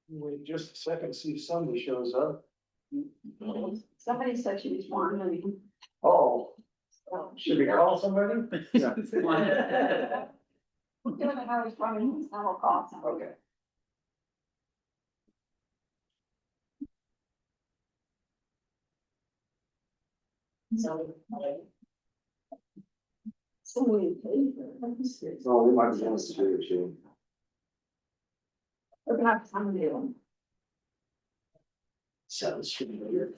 Wait just a second, see if somebody shows up. Somebody said she was wandering. Oh, So should we call somebody? Yeah. We're doing it how it's running, I will call somebody. Okay. So. Somebody. Oh, we might be on the street. We're gonna have somebody on. Sounds familiar.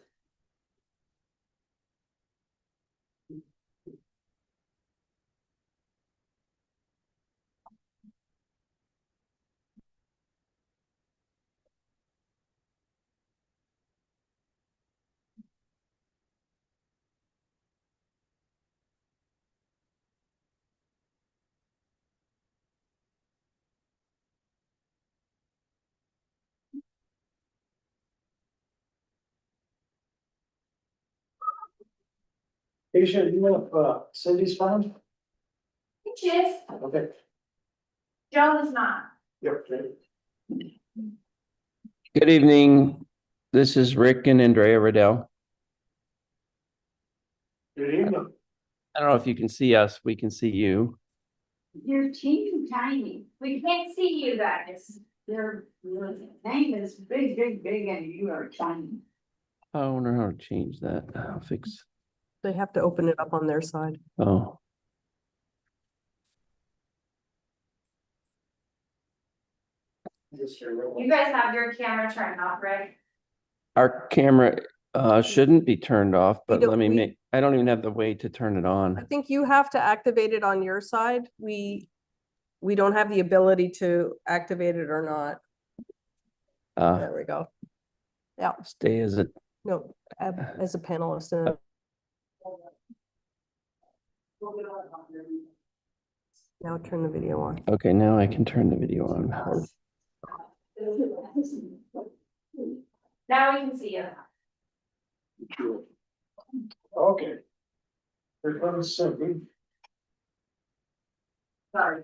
Asia, you know if Cindy's found? Which is, Okay. Joan is not. Yep. Okay. Good evening. This is Rick and Andrea Riddell. Good evening. I don't know if you can see us. We can see you. You're teeny tiny. We can't see you guys. Your name is big, big, big, and you are tiny. I don't know how to change that. I'll fix. They have to open it up on their side. Oh, You guys have your camera turned off, right? our camera shouldn't be turned off, but don't- let me we- make, I don't even have the way to turn it I on. think you have to activate it on your side. We don't have the ability to activate it or not. There we go. Stay as a, No, as a panelist. And now turn the video on. okay, now I can turn the video on. Now we can see you. Okay. Here comes Cindy. Sorry.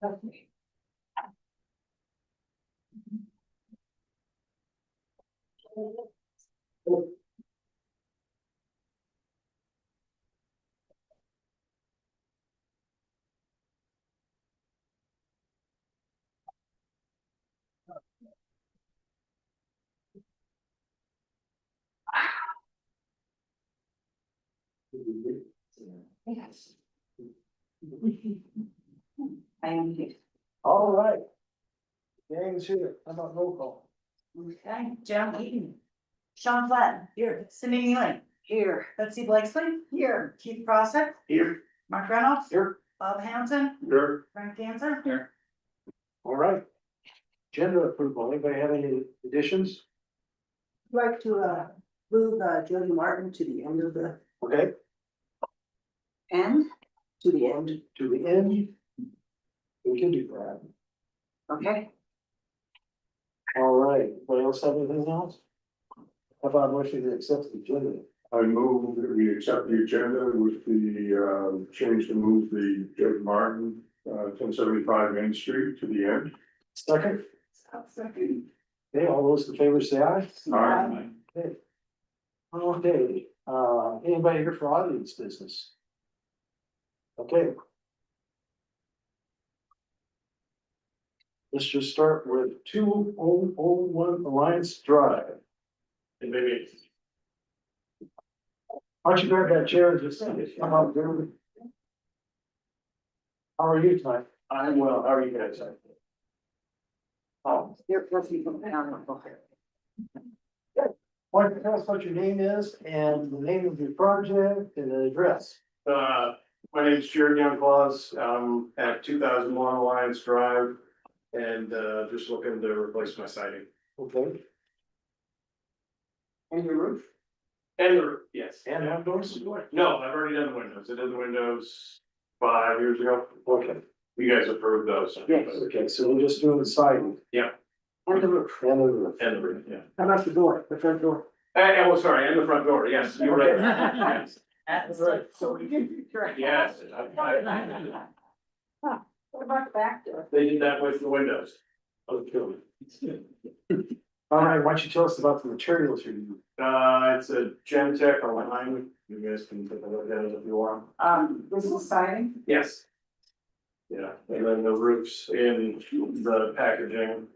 Okay. Yes. I am here. All right. Gang's here. How about roll call? Okay, Joan Eaton. Sean Flynn. Here. Cindy Nealon. Here. Betsy Blakesley. Here. Keith Crosset. Here. Mark Reynolds. Here. Bob Hanson. Here. Frank Dancer. Here. All right. Agenda approval. Anybody have any additions? Like to move Jody Martin to the end of the Okay, end, to the end, to the end. We can do that. okay? All right. Anybody else have anything else? How about motion to accept the agenda? I move that we accept the agenda with the change to move the Judge Martin 1075 Main Street to the end. Second? Second. Okay, all those in favor say aye. Aye. Okay. Okay, anybody here for audience business? Okay. Let's just start with 2001 Alliance Drive. And maybe. Why don't you grab that chair and just come up there? How are you tonight? I'm well, how are you guys? Oh, You're perfect from down. why don't you tell us what your name is and the name of your project and the address? My name's Jared Youngclaws, at 2001 Alliance Drive, and, just looking to replace my siding. Okay. And your roof? And the roof, yes. And outdoors? No, I've already done the windows. I did the windows 5 years ago. Okay, You guys approved those. Yes. okay, so we're just doing the siding And the roof. and the roof. And the roof, yeah. How about the door, the front door? Oh, sorry, and the front door, yes, you're right. Yes. That's right. So we did. Yes. What about the back door? They did that with the windows. Okay. All right, why don't you tell us about the materials you're using? It's a Gentech line, you guys can take a look at it if you want. This is siding. Yes. Yeah, and then the roofs in the packaging.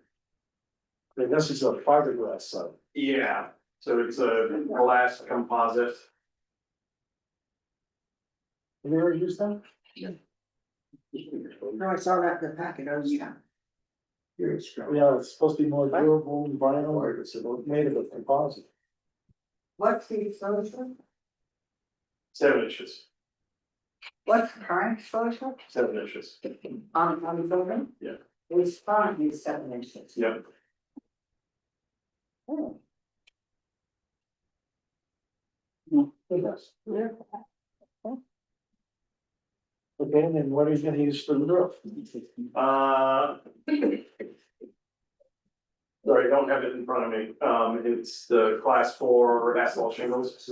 And this is a fiberglass sub. Yeah, so it's a glass composite. Have you ever used that? No, I saw that in the packet, I was. Yeah, it's supposed to be more durable than vinyl, or it's made of a composite. What's the exposure? 7 inches, What's the current exposure 7 inches. on the building? Yeah. It's currently 7 inches. Yep. Oh. Yes. Yeah. Okay, and then what are you gonna use for the roof? Sorry, I don't have it in front of me. It's the class 4 asphalt shingles.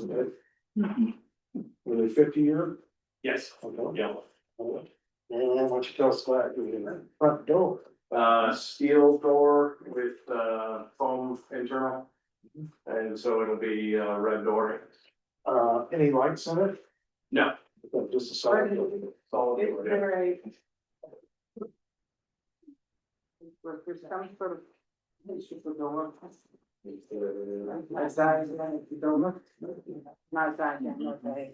Really 50-year? Yes. Okay. Yeah. And why don't you tell us about the front door? Steel door with, foam internal. And so it'll be, red door. Any lights in it? No. Okay, just a solid. Solid Is door, yeah. there a? Was there some sort of issue with the door? My size, the door. My size, okay.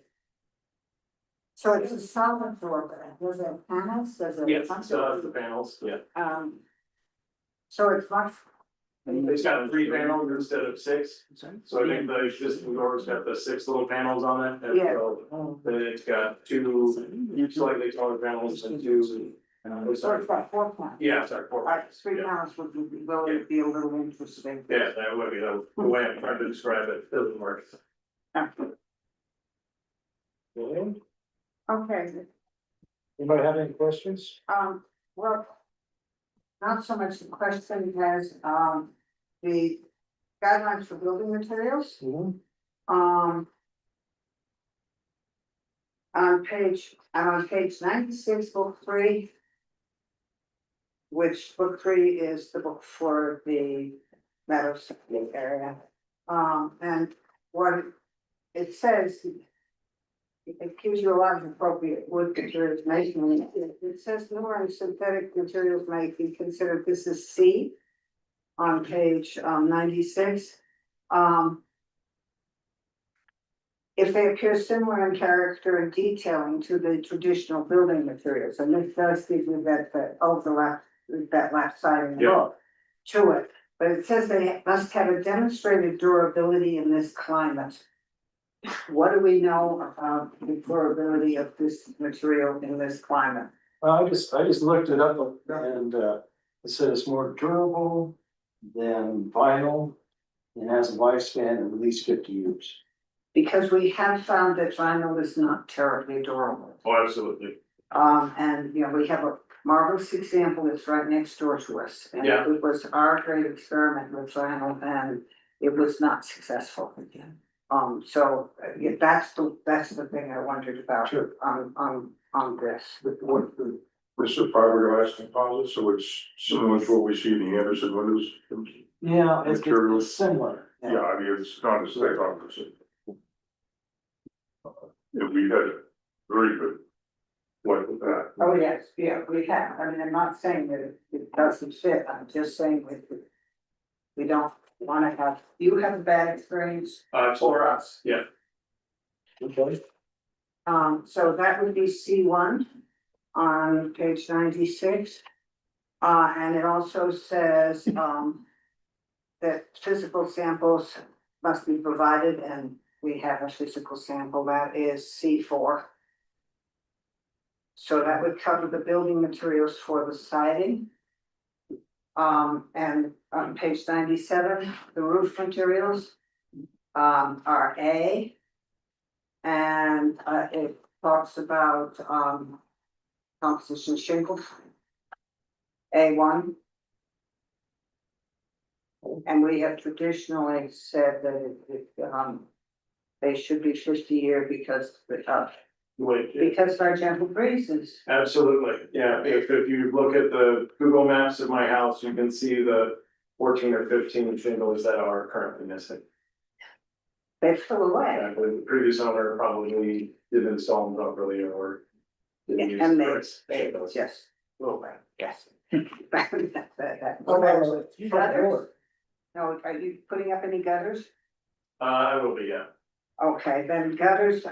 So it's a solid door, but does it have panels, does it? Yes, the panels, yeah. So it's much. It's got 3 panels instead of 6. So I think the existing door's got the 6 little panels on it. And Yeah. so then it's got 2 slightly taller panels and 2. So it's got 4 panels. Yeah, sorry, 4. Like 3 Yeah. panels would be a little interesting. Yeah, that would be the way I'm trying to describe it, doesn't work. Okay, Anybody have any questions? well. Not so much the question as, the guidelines for building materials, Mhm. I'm on page 96, book 3. Which book 3 is the book for the Meadows area. And what it says. It gives you a lot of appropriate wood materials making. It says numerous synthetic materials may be considered, this is C. On page 96. If they appear similar in character and detailing to the traditional building materials, and this does give you that overlap, that left side in the Yeah. book. To it, but it says they must have a demonstrated durability in this climate. What do we know about the durability of this material in this climate? I just looked it up and it said it's more durable than vinyl. It has a lifespan of at least 50 years. Because we have found that vinyl is not terribly durable. Oh, absolutely. And you know, we have a marvelous example that's right next door to us. And Yeah. it was our great experiment with vinyl and it was not successful. So yeah, that's the thing I wondered about Sure. on this. This is fiberglass composite, so it's similar to what we see in the Anderson windows. Yeah, Materials. it's similar. Yeah, I mean, it's not as thick, obviously. And we had a very good luck with that. Oh, yes, yeah, we have, I mean, I'm not saying that it doesn't fit, I'm just saying that we don't wanna have, you have a bad experience for us. Yeah. Okay. So that would be C1 on page 96. And it also says, that physical samples must be provided, and we have a physical sample, that is C4. So that would cover the building materials for the siding. And on page 97, the roof materials are A. And it talks about composition shingles. A1. And we have traditionally said that they should be 50-year because of our gentle breezes. Absolutely, yeah, if you look at the Google Maps of my house, you can see the 14 or 15 shingles that are currently missing. They flew away. And I believe the previous owner probably didn't install them properly or. didn't use And the they, correct shingles. yes, flew away, yes. That- Oh, Gutters? No, are you putting up any gutters? I will be, yeah. Okay, then gutters,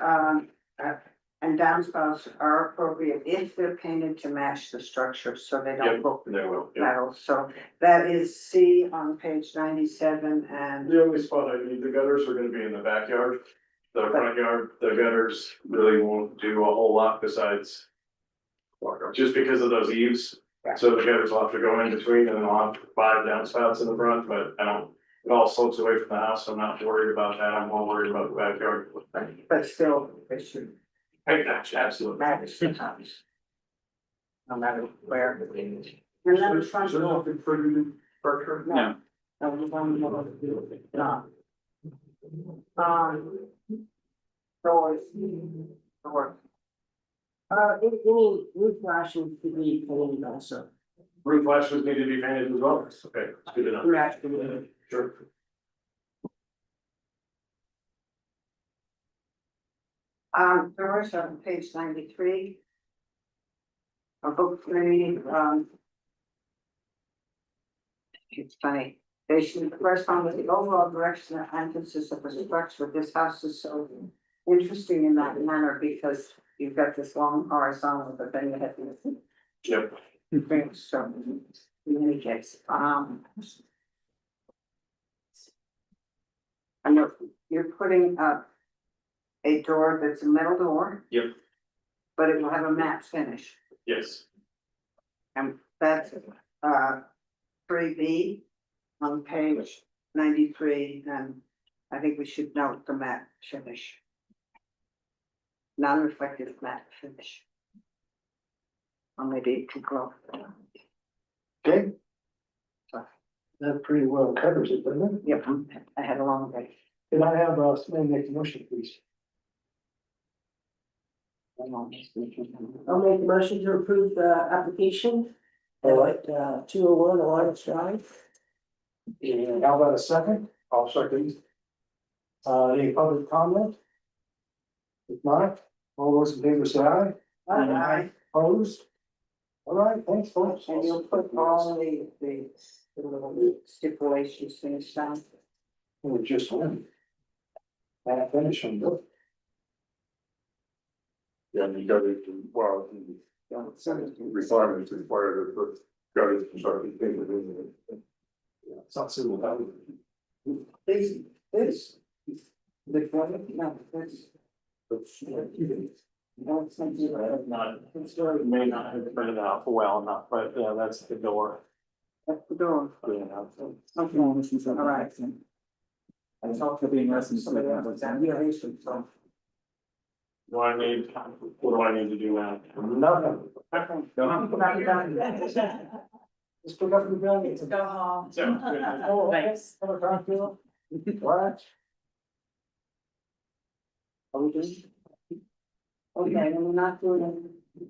and downspouts are appropriate if they're painted to match the structure, so they don't Yep, look they will, yeah. metal. So that is C on page 97 and, The only spot I need the gutters are gonna be in the backyard. The front yard, the gutters really won't do a whole lot besides. Just because of those eaves, so the gutters will have to go in between and then I'll have 5 downspouts in the front, but I don't. It all slopes away from the house, so I'm not worried about that, I'm more worried about the backyard. but still, they should Absolutely. match the house. No matter where. And then the front So door. nothing for you, Berkshire? No. No, we don't know what to do with it. No. Doors. Door. Any roof flashing to be painted also. Roof flashes need to be painted as well, okay, it's good enough. Match the roof. Sure. Doors on page 93. A book 3, it's funny, they should correspond with the overall direction and emphasis of the structure. This house is so interesting in that manner because you've got this long horizontal, but then you have to Yep. bring some communicates, I know you're putting up a door that's a metal door. Yep. But it will have a matte finish, Yes, and that's, 3B on page 93, and I think we should note the matte finish. Non-reflective matte finish. Or maybe it could go. Okay. That pretty well covers it, doesn't it? Yep, I had a long day. Can I have, somebody make a motion, please? I'll make the motion to approve the application. All right. At 201 Alliance Drive. And how about a second? I'll second. Any public comment? If not, all those in favor say aye. Aye. Opposed? All right, thanks, folks. And you'll put all the little stipulations finished down. We're just one. And finish them. Yeah, you got it, well, the requirements required for gutters to start to paint it in. It's not civil. This. The one, no, this. No, it's not. not, it may not have printed out well enough, but yeah, that's the door. That's the door. Yeah. Okay, all right. I talked to being resident. Somebody else was down here, so. Do I need, what do I need to do now? Nothing. Thanks. Just pick up the building. Go home. So, good. Oh, thanks. What? Are we doing? Okay, then we're not doing it.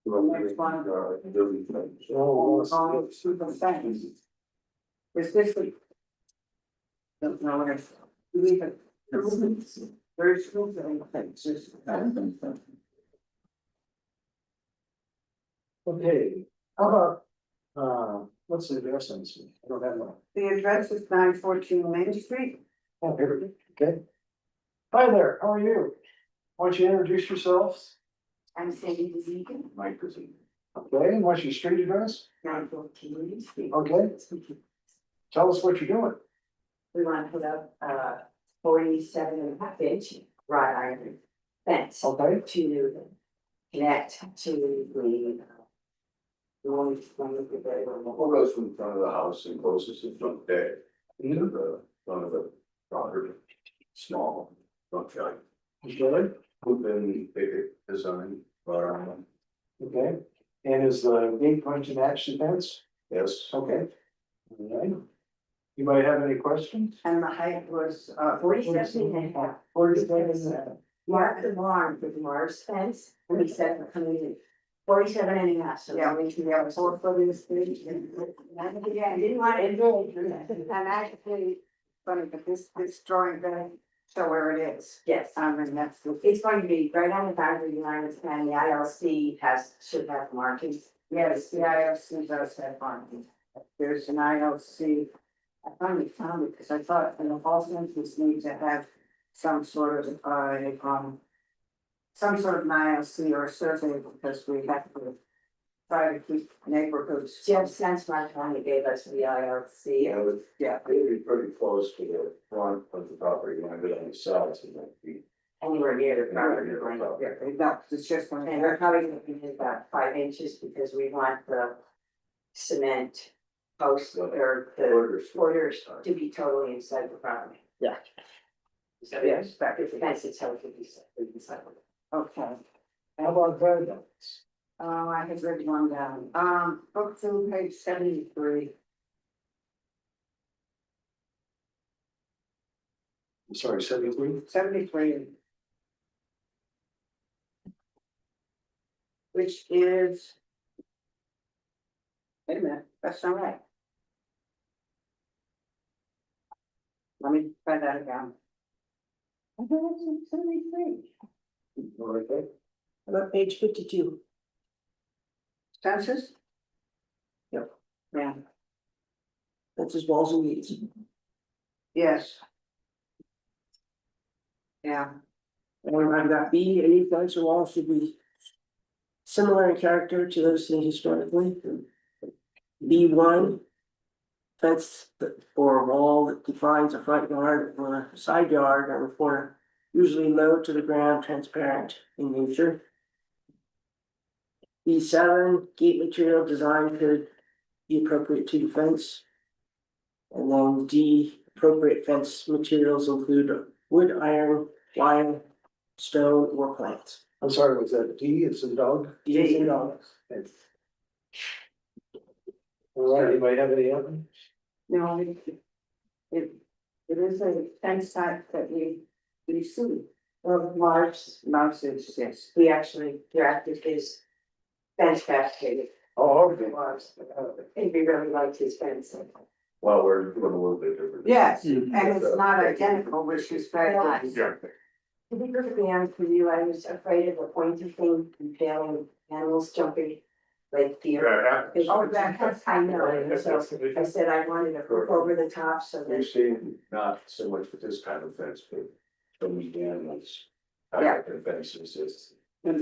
Next one. Oh, Oh, super thanks. Is this the? No, no, it's, we have. Very smooth, thanks. Okay, how about, what's the address on this one? I don't have one. The address is 914 Main Street. Oh, here we go. Okay. Hi there, how are you? Why don't you introduce yourselves? I'm Sandy Dezegan, Mike Rizzi. Okay, and what's your street address? 914 Main Street. Okay. Tell us what you're doing. We want to put up 47.5 inch wrought iron fence Okay, to connect to the. What goes from the front of the house and closest to the front deck to the front of the property? Small, front yard. okay, Open, big design, okay. And is the gate going to match the fence? yes. Okay. All right. You might have any questions? And the height was 47.5. 47.5. Mark the barn with Mars fence, and he said coming in 47 and a half, so yeah, we have 4 foot in the street. And again, I didn't want to invade, and actually, funny, but this drawing doesn't show where it is. Yes, And that's the, it's going to be right on the boundary line, and the ILC should have markings. yes, the ILC does have parking. There's an ILC. I finally found it because I thought in the false census needs to have some sort of, some sort of an ILC or a survey because we have to try to keep neighborhoods. Jeff Sensmark only gave us the ILC. Yeah, it would, yeah, it'd be pretty close to the front of the property line, but on the sides, it might be. Anywhere near the property Anywhere near the line. property. No, it's just one. And we're probably looking at about 5 inches because we want the cement posts or the footers to be totally inside the property. Yeah. So Yes. the fence itself would be inside. Okay. How about driveways? I had written one down. Book 2, page 73. I'm sorry, 73? 73. Which is. Wait a minute, that's not right. Let me try that again. I thought it was 73. Right there. About page 52. Census? Yep. Yeah, That's his walls and weeds. yes. Yeah, And I've got B, any fence or wall should be similar in character to those seen historically. B1, fence or wall that defines a front yard or a side yard on the corner, usually low to the ground, transparent in nature. B7, gate material design should be appropriate to the fence. And then D, appropriate fence materials include wood, iron, wire, stone, or plants. I'm sorry, was that D, it's in dog? D is in dog. All right, anybody have any other? no, it is a fence type that we see. Well, Mars, Mouses, yes. we actually drafted his fence cascade. Oh, okay. Mars, and we really liked his fence. Well, we're doing a little bit different. Yes, and it's not identical, which is very nice. Yeah. To be perfectly honest with you, I was afraid of a pointy thing impaling animals jumping, like deer. Oh, that's, I know, so I said I wanted to hook over the top so We've that, seen not so much with this kind of fence, but from the animals. Yeah. Fences is. yeah,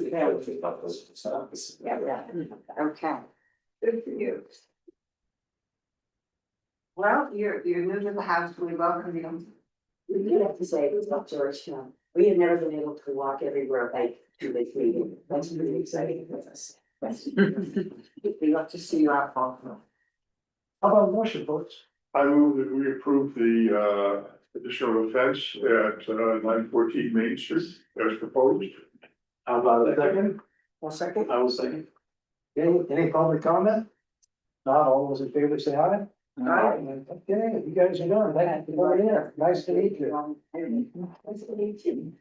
Okay. Good for you. Well, you're new to the house, we welcome you. we do have to say, it's not Georgetown. We have never been able to walk everywhere like to this meeting. That's really exciting for us. We love to see you out, Paul. How about motion, folks? I move that we approve the additional fence at 914 Main Street as proposed. How about a second? One second. I will second. Any public comment? Not all those in favor say aye. Aye. Okay, you guys are done. Thank you for coming in. Nice to meet you. Nice to meet you.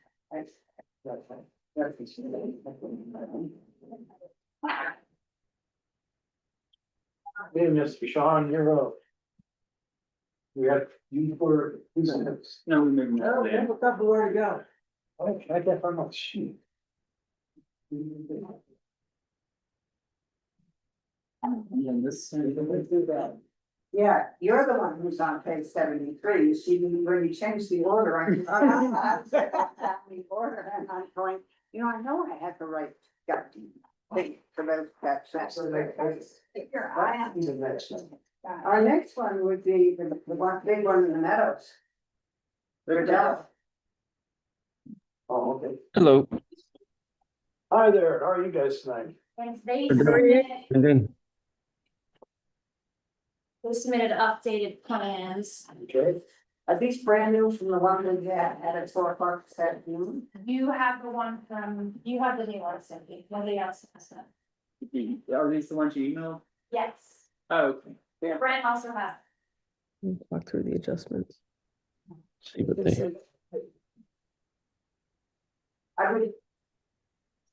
Hey, Mr. Sean, you're up. We have you for 2 minutes. No, we moved. Oh, we have a couple more to go. Okay, I can't find my sheet. Yeah, this. Yeah, you're the one who's on page 73. You see, when you change the order, I'm the order, and I'm going, you know, I know I had the right gut thing for those pets. Keep your eye on The next one. Our next one would be the one, big one in the meadows. Riddell. Oh, okay. Hello. Hi there, how are you guys tonight? And they Good. submitted, And then, updated plans. Okay. Are these brand new from the one we had at 4 o'clock this afternoon? You have the one from, you have the new one, Cindy, nobody else has that. Are these the ones you emailed? Yes, Oh, okay. Brent also has. walk through the adjustments. See what they, I would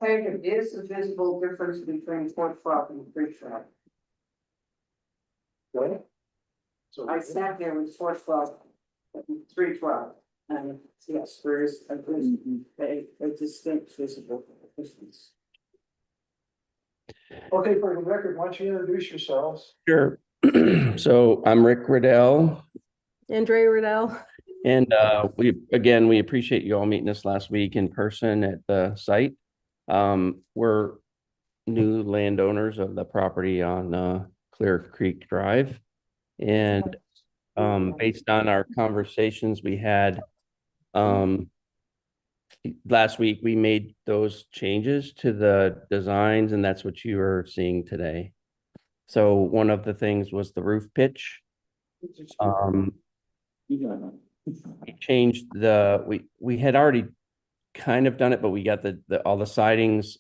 Say there is a visible difference between 412 and 312. Okay. So I sat there with 412 and 312, and yes, there is a distinct visible difference. Okay, for the record, why don't you introduce yourselves? Sure. So I'm Rick Riddell, Andre Riddell. and we appreciate you all meeting us last week in person at the site. We're new landowners of the property on Clear Creek Drive. And based on our conversations we had last week, we made those changes to the designs, and that's what you are seeing today. So one of the things was the roof pitch. We changed we had already kind of done it, but we got all the sidings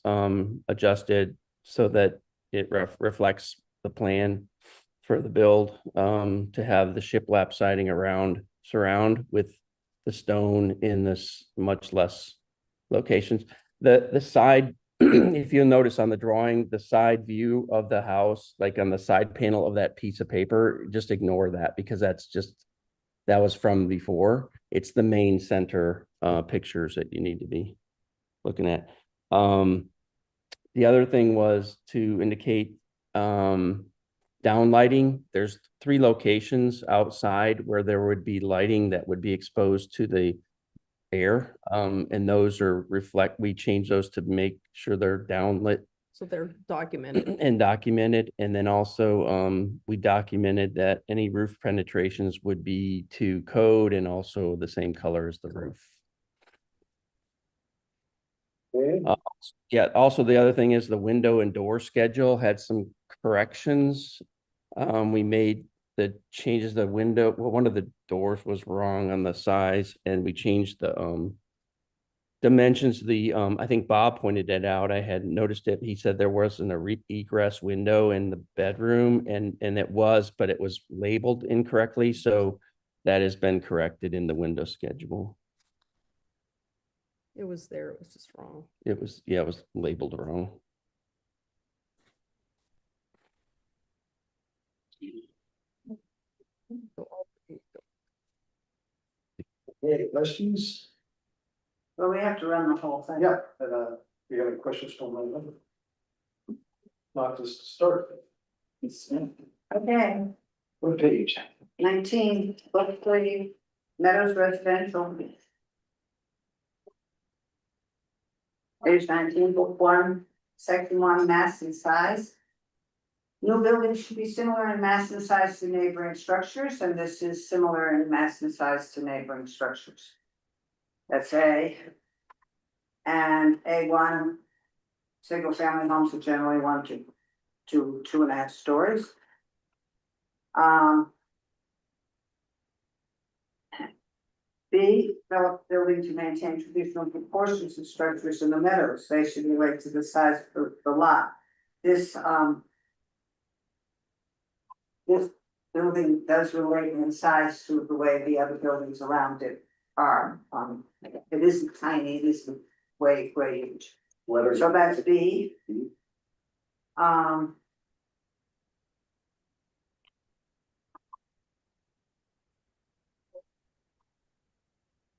adjusted so that it reflects the plan for the build, to have the shiplap siding surround with the stone in this much less locations. The side, if you'll notice on the drawing, the side view of the house, like on the side panel of that piece of paper, just ignore that because that was from before. It's the main center pictures that you need to be looking at. The other thing was to indicate down lighting. There's 3 locations outside where there would be lighting that would be exposed to the air. And those we changed those to make sure they're downlit. So they're documented. And documented. And then also we documented that any roof penetrations would be to code and also the same color as the roof. Okay. Yeah, also the other thing is the window and door schedule had some corrections. We made the changes, the window, one of the doors was wrong on the size, and we changed the dimensions. I think Bob pointed that out. I had noticed it. He said there wasn't a egress window in the bedroom, and it was, but it was labeled incorrectly. So that has been corrected in the window schedule. It was there, it was just wrong. It was labeled wrong. Any questions? Well, we have to run the whole thing. Yeah, and you got any questions for my number? Not just to start. Okay, What page? 19, book 3, Meadows Residential. Page 19, book 1, section 1, mass and size. New buildings should be similar in mass and size to neighboring structures, and this is similar in mass and size to neighboring structures. That's A. And A1, single family homes are generally 1 to 2.5 stories. B, develop building to maintain traditional proportions of structures in the meadows. They should relate to the size of the lot. This building does relate in size to the way the other buildings around it are. It isn't tiny, it isn't way huge. So that's B.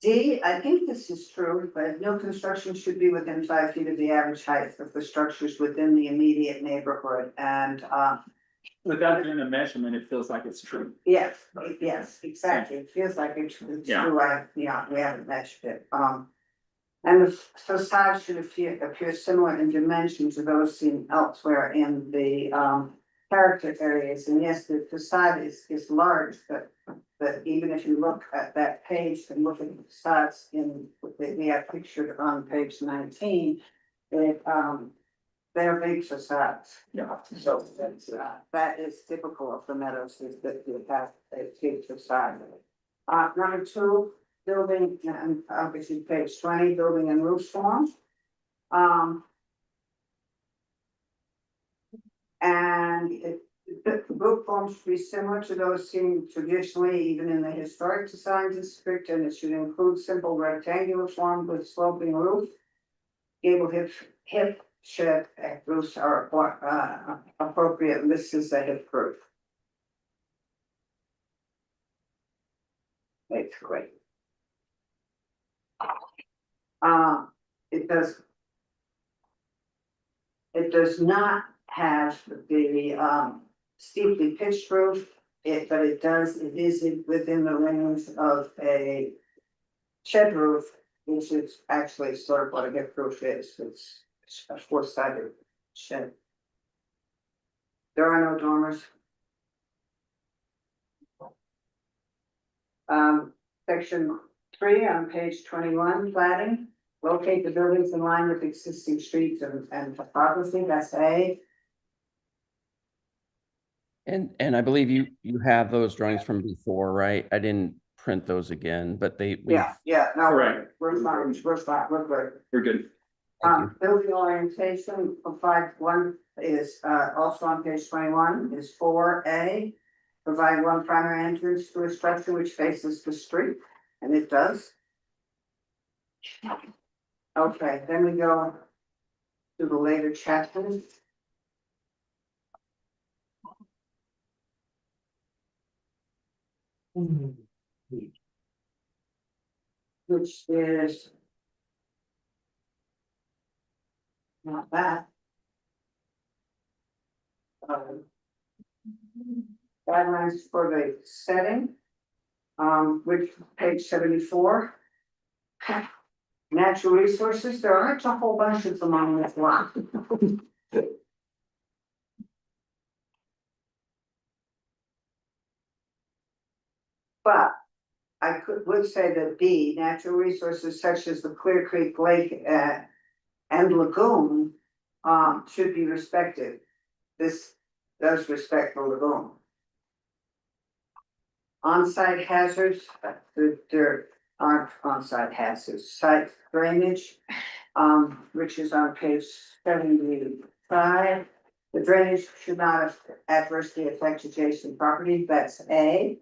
D, I think this is true, but no construction should be within 5 feet of the average height of the structures within the immediate neighborhood, and Without doing a measurement, it feels like it's true. yes, exactly, it feels like it's Yeah. true, we haven't measured it, and the facade should appear similar in dimension to those seen elsewhere in the character areas, and yes, the facade is large, but even if you look at that page and look at the facades that we have pictured on page 19, they're big facades. Yeah. So that is typical of the meadows, is that you have a big facade. Number 2, building, and obviously page 20, building and roof form. And the roof forms should be similar to those seen traditionally, even in the historic design district, and it should include simple rectangular form with sloping roof. Gable hip shed roofs are appropriate, this is a hip roof. It's great. It does. It does not have the steeply pitched roof, but it is within the range of a shed roof, which is actually sort of what a hip roof is. It's a four-sided shed. There are no dormers. Section 3 on page 21, plating. Locate the buildings in line with existing streets and topography, that's A. And I believe you have those drawings from before, right? I didn't print those again, but we Yeah, no, Correct. we're fine, we're good. We're good. Building orientation of 5.1 is also on page 21 is 4A. Provide one primary entrance to a structure which faces the street, and it does. Okay, then we go to the later chapters. Which is not that. Guidelines for the setting, which page 74. Natural resources, there aren't a whole bunch of them on this lot. But I would say that B, natural resources such as the Clear Creek Lake and lagoon should be respected. This does respect the lagoon. On-site hazards, there aren't on-site hazards. Site drainage, which is on page 75. The drainage should not adversely affect adjacent property, that's A.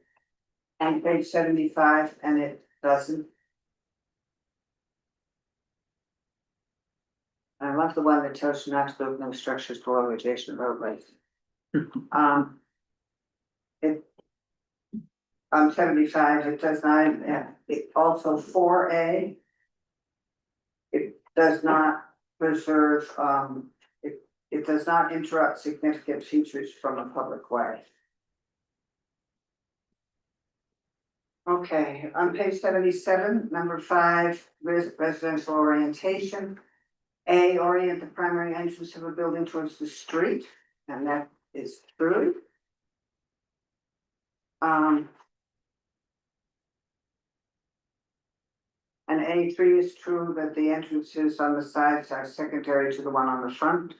And page 75, and it doesn't. I love the one that tells you not to build no structures below adjacent roadways. It. On 75, it does not, it also 4A. It does not preserve, it does not interrupt significant features from a public way. Okay, on page 77, number 5, residential orientation. A, orient the primary entrance of a building towards the street, and that is true. And A3 is true that the entrances on the sides are secondary to the one on the front.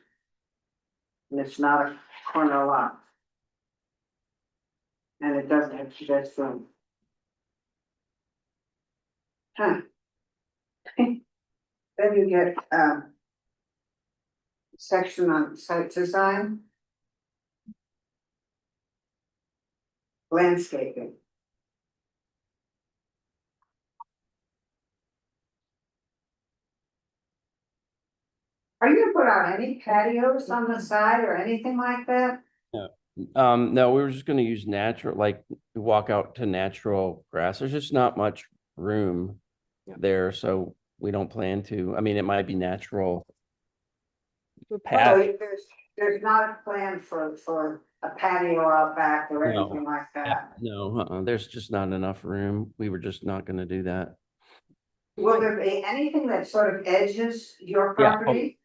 And it's not a corner lot. And it doesn't have pedestrian. Huh. Then you get section on site design. Landscaping. Are you gonna put out any patios on the side or anything like that? no, we were just gonna use natural, like walk out to natural grass. There's just not much room there, so we don't plan to. I mean, it might be natural path. So there's not a plan for a patio out back or No. anything like that. No, there's just not enough room. We were just not gonna do that. Will there be anything that sort of edges your Yeah. property?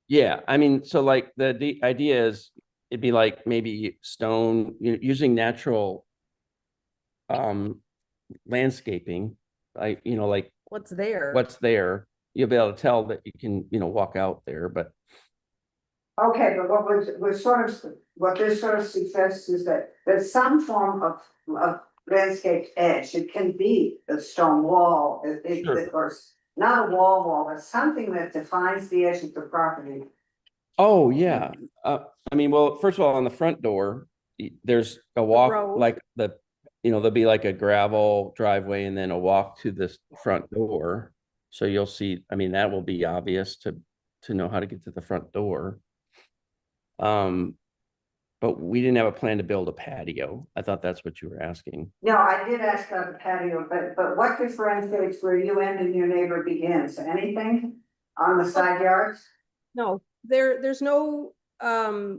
Yeah, I mean, so like the idea is it'd be like maybe stone, using natural landscaping, like, like What's there? what's there. You'll be able to tell that you can, walk out there, but Okay, but what this sort of suggests is that there's some form of landscaped edge. It can be a stone wall, or not a wall, but something that defines the edge of the property. oh, yeah. I mean, well, first of all, on the front door, there's a walk, road. like there'll be like a gravel driveway and then a walk to this front door. So you'll see, I mean, that will be obvious to to know how to get to the front door. But we didn't have a plan to build a patio. I thought that's what you were asking. No, I did ask about the patio, but what differentiates where you end and your neighbor begins? Anything on the side yards? No, there's no, we're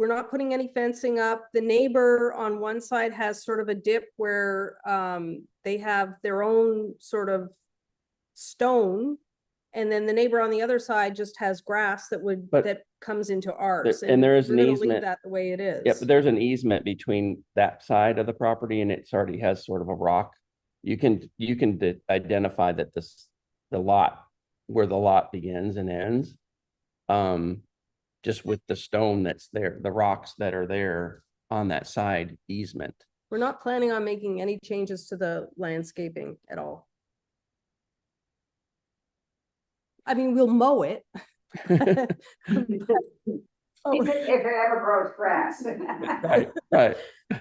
not putting any fencing up. The neighbor on one side has sort of a dip where, they have their own sort of stone. And then the neighbor on the other side just has grass But- that comes into ours. and there is we're an gonna leave easement. That the way it is. Yeah, but there's an easement between that side of the property and it's already has sort of a rock. You can identify that the lot, where the lot begins and ends. Just with the stone that's there, the rocks that are there on that side easement. We're not planning on making any changes to the landscaping at all. I mean, we'll mow it. Oh, If it ever grows grass. Right.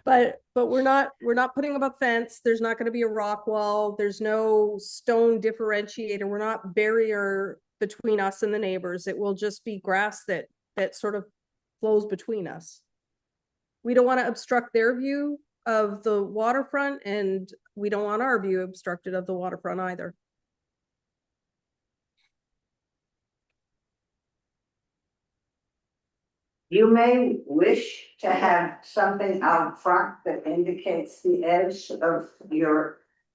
but we're not putting up a fence. There's not gonna be a rock wall. There's no stone differentiator. We're not barrier between us and the neighbors. It will just be grass that sort of flows between us. We don't want to obstruct their view of the waterfront, and we don't want our view obstructed of the waterfront either. You may wish to have something out front that indicates the edge of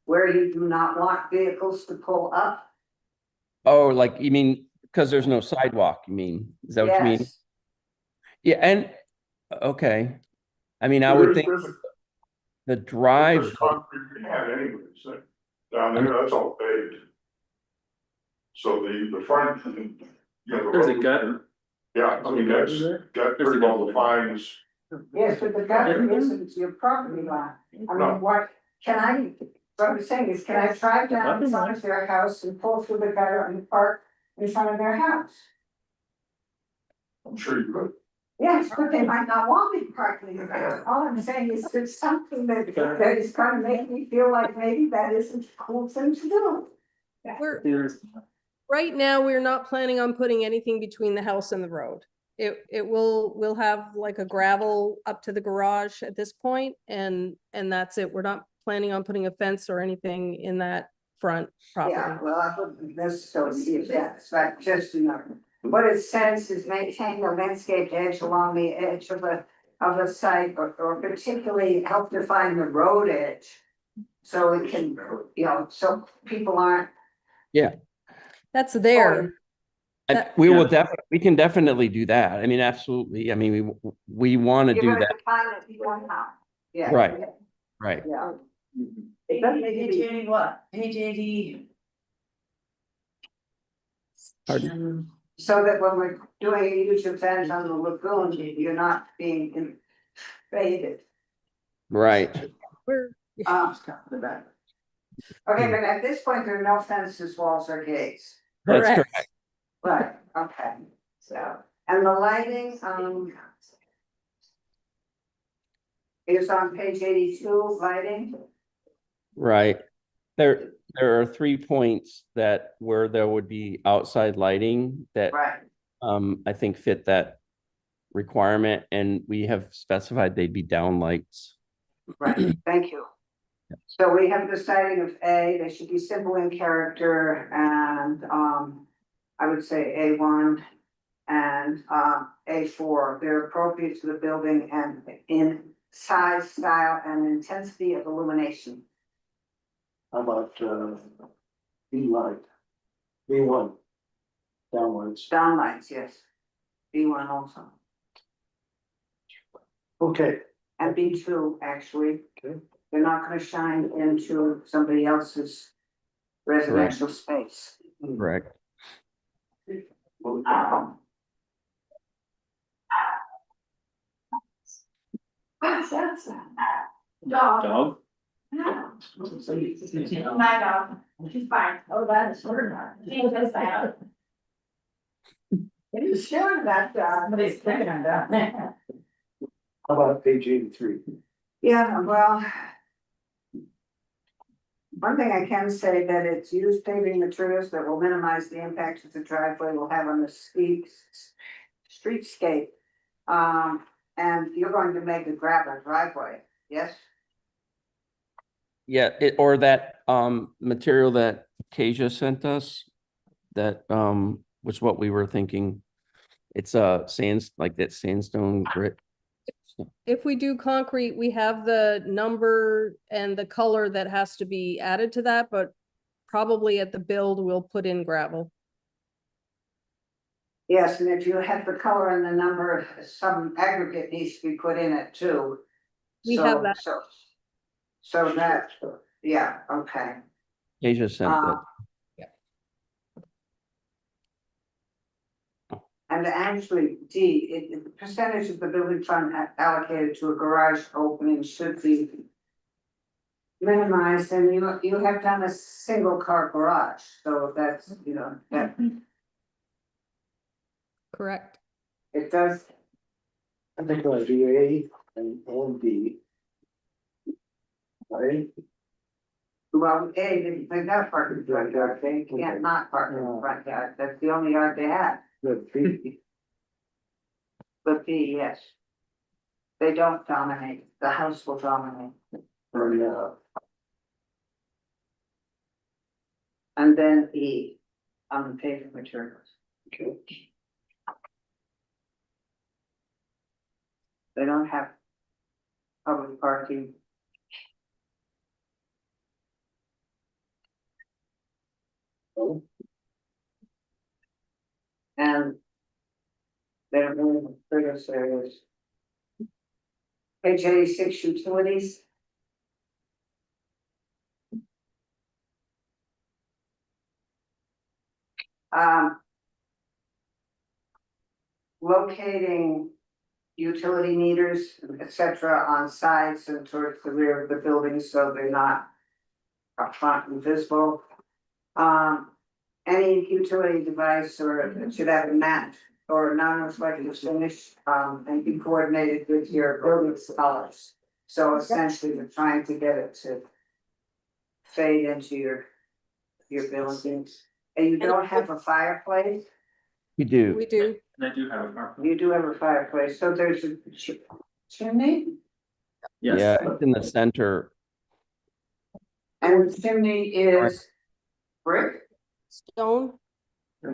where you do not want vehicles to pull up. Oh, like you mean, because there's no sidewalk, you mean? Is that what you mean? Yes. Yeah, and, okay. I mean, I would think the drive, There's concrete pad anyways, down there, that's all paved. So the front, you know. There's a gutter. Yeah, I mean, that's, that pretty well defines. Yes, but the gutter isn't your property line. I No. mean, what I'm saying is, can I drive down in front of their house and pull through the gutter and park in front of their house? I'm sure you could. Yes, but they might not want me parking in the gutter. All I'm saying is there's something that is gonna make me feel like maybe that isn't a cool thing to do. Right now, we're not planning on putting anything between the house and the road. We'll have like a gravel up to the garage at this point, and that's it. We're not planning on putting a fence or anything in that front Yeah, property. well, I wouldn't necessarily see it that, but just, what it says is maintain the landscaped edge along the edge of the site, or particularly help define the road edge. So it can, so people aren't. That's there. we can definitely do that. I mean, absolutely. I mean, we want to You're do gonna that. define it, you want how. Yeah. Right. Right. Yeah. Page 80 what? Page 80. Pardon? So that when we're doing a use of fence on the lagoon, you're not being invaded. Right. We're, Okay, but at this point, there are no fences, walls, or gates. That's Correct. correct. Right, okay, so, and the lighting, is on page 82, lighting, Right. There are 3 points where there would be outside lighting that right, I think fit that requirement, and we have specified they'd be down lights. right, thank you. So we have the citing of A, they should be simple in character, and, I would say A1 and, A4, they're appropriate to the building and in size, style, and intensity of illumination. How about, B light? B1. Downwards. Downlights, yes. B1 also, Okay. and B2, actually. Okay. They're not gonna shine into somebody else's residential space. Correct. What's that sound? Dog. Dog? No. My dog, she's fine. Oh, that is her dog. She does that. It is sure that, Somebody's picking on that. How about page 83? yeah, well. One thing I can say that it's used paving materials that will minimize the impact that the driveway will have on the streetscape. And you're going to make a gravel driveway, yes? Yeah, or that material that Kasia sent us, that was what we were thinking. It's like that sandstone grit. If we do concrete, we have the number and the color that has to be added to that, but probably at the build, we'll put in gravel. Yes, and if you have the color and the number, some aggregate needs to be put in it too. We have So- that. So that, yeah, okay. Kasia sent that. And actually, the percentage of the building fund allocated to a garage opening should be minimized, and you have done a single car garage, so that's, that Correct. it does. I think I'll do A and B. Right? Well, they got parking in the front yard, they can't not park in the front yard, that's the only yard they have. Good, B. But B, yes. They don't dominate, the house will dominate. And then E, on the paving materials. Okay. They don't have public parking. And they don't really have service areas. Page 86, utilities. Locating utility meters, et cetera, on sides and towards the rear of the building, so they're not up front and visible. Any utility device or it should have a mat or non-reflective finish, and be coordinated with your building scholars. So essentially, we're trying to get it to fade into your buildings. And you don't have a fireplace? We do. We do. They do have a carport. You do have a fireplace, so there's a chimney? Yes. Yeah, it's in the center. And the chimney is brick, Stone.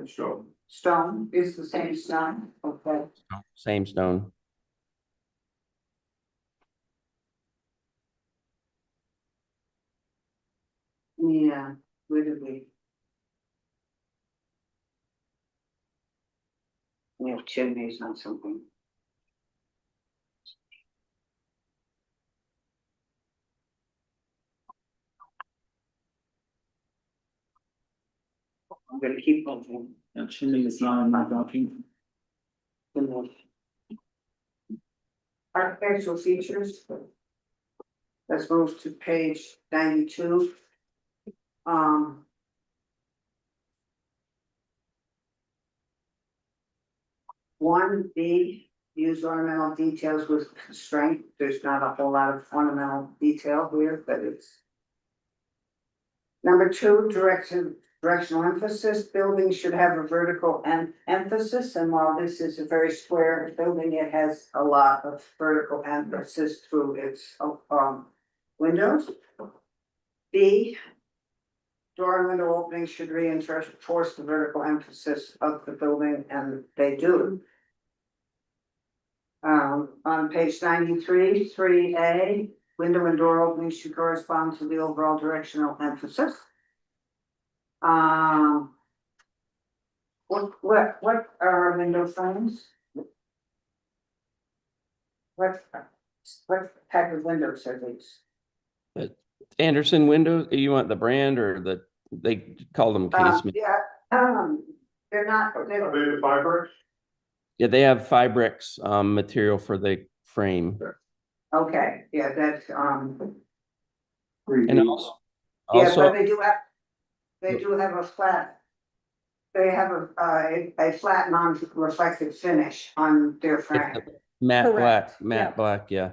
So, stone, is the same stone, okay. Same stone. Yeah, literally. We have chimneys on something. I'm gonna keep on. And chimney is not in my document. Architectural features. Let's move to page 92. One B, use ornamental details with constraint. There's not a whole lot of ornamental detail here, but it's. Number two, directional emphasis. Building should have a vertical emphasis, and while this is a very square building, it has a lot of vertical emphasis through its windows. B, door and window openings should reinforce the vertical emphasis of the building, and they do. On page 93, 3A, window and door openings should correspond to the overall directional emphasis. What are window frames? What type of windows are these? Anderson windows, you want the brand or they call them casement? They're not, Are they the fiber? Yeah, they have Fibrix material for the frame. okay, yeah, that's, And also, yeah, but they do have a flat. They have a flat non-reflective finish on their frame. matte black, Correct, matte yeah. black, yeah.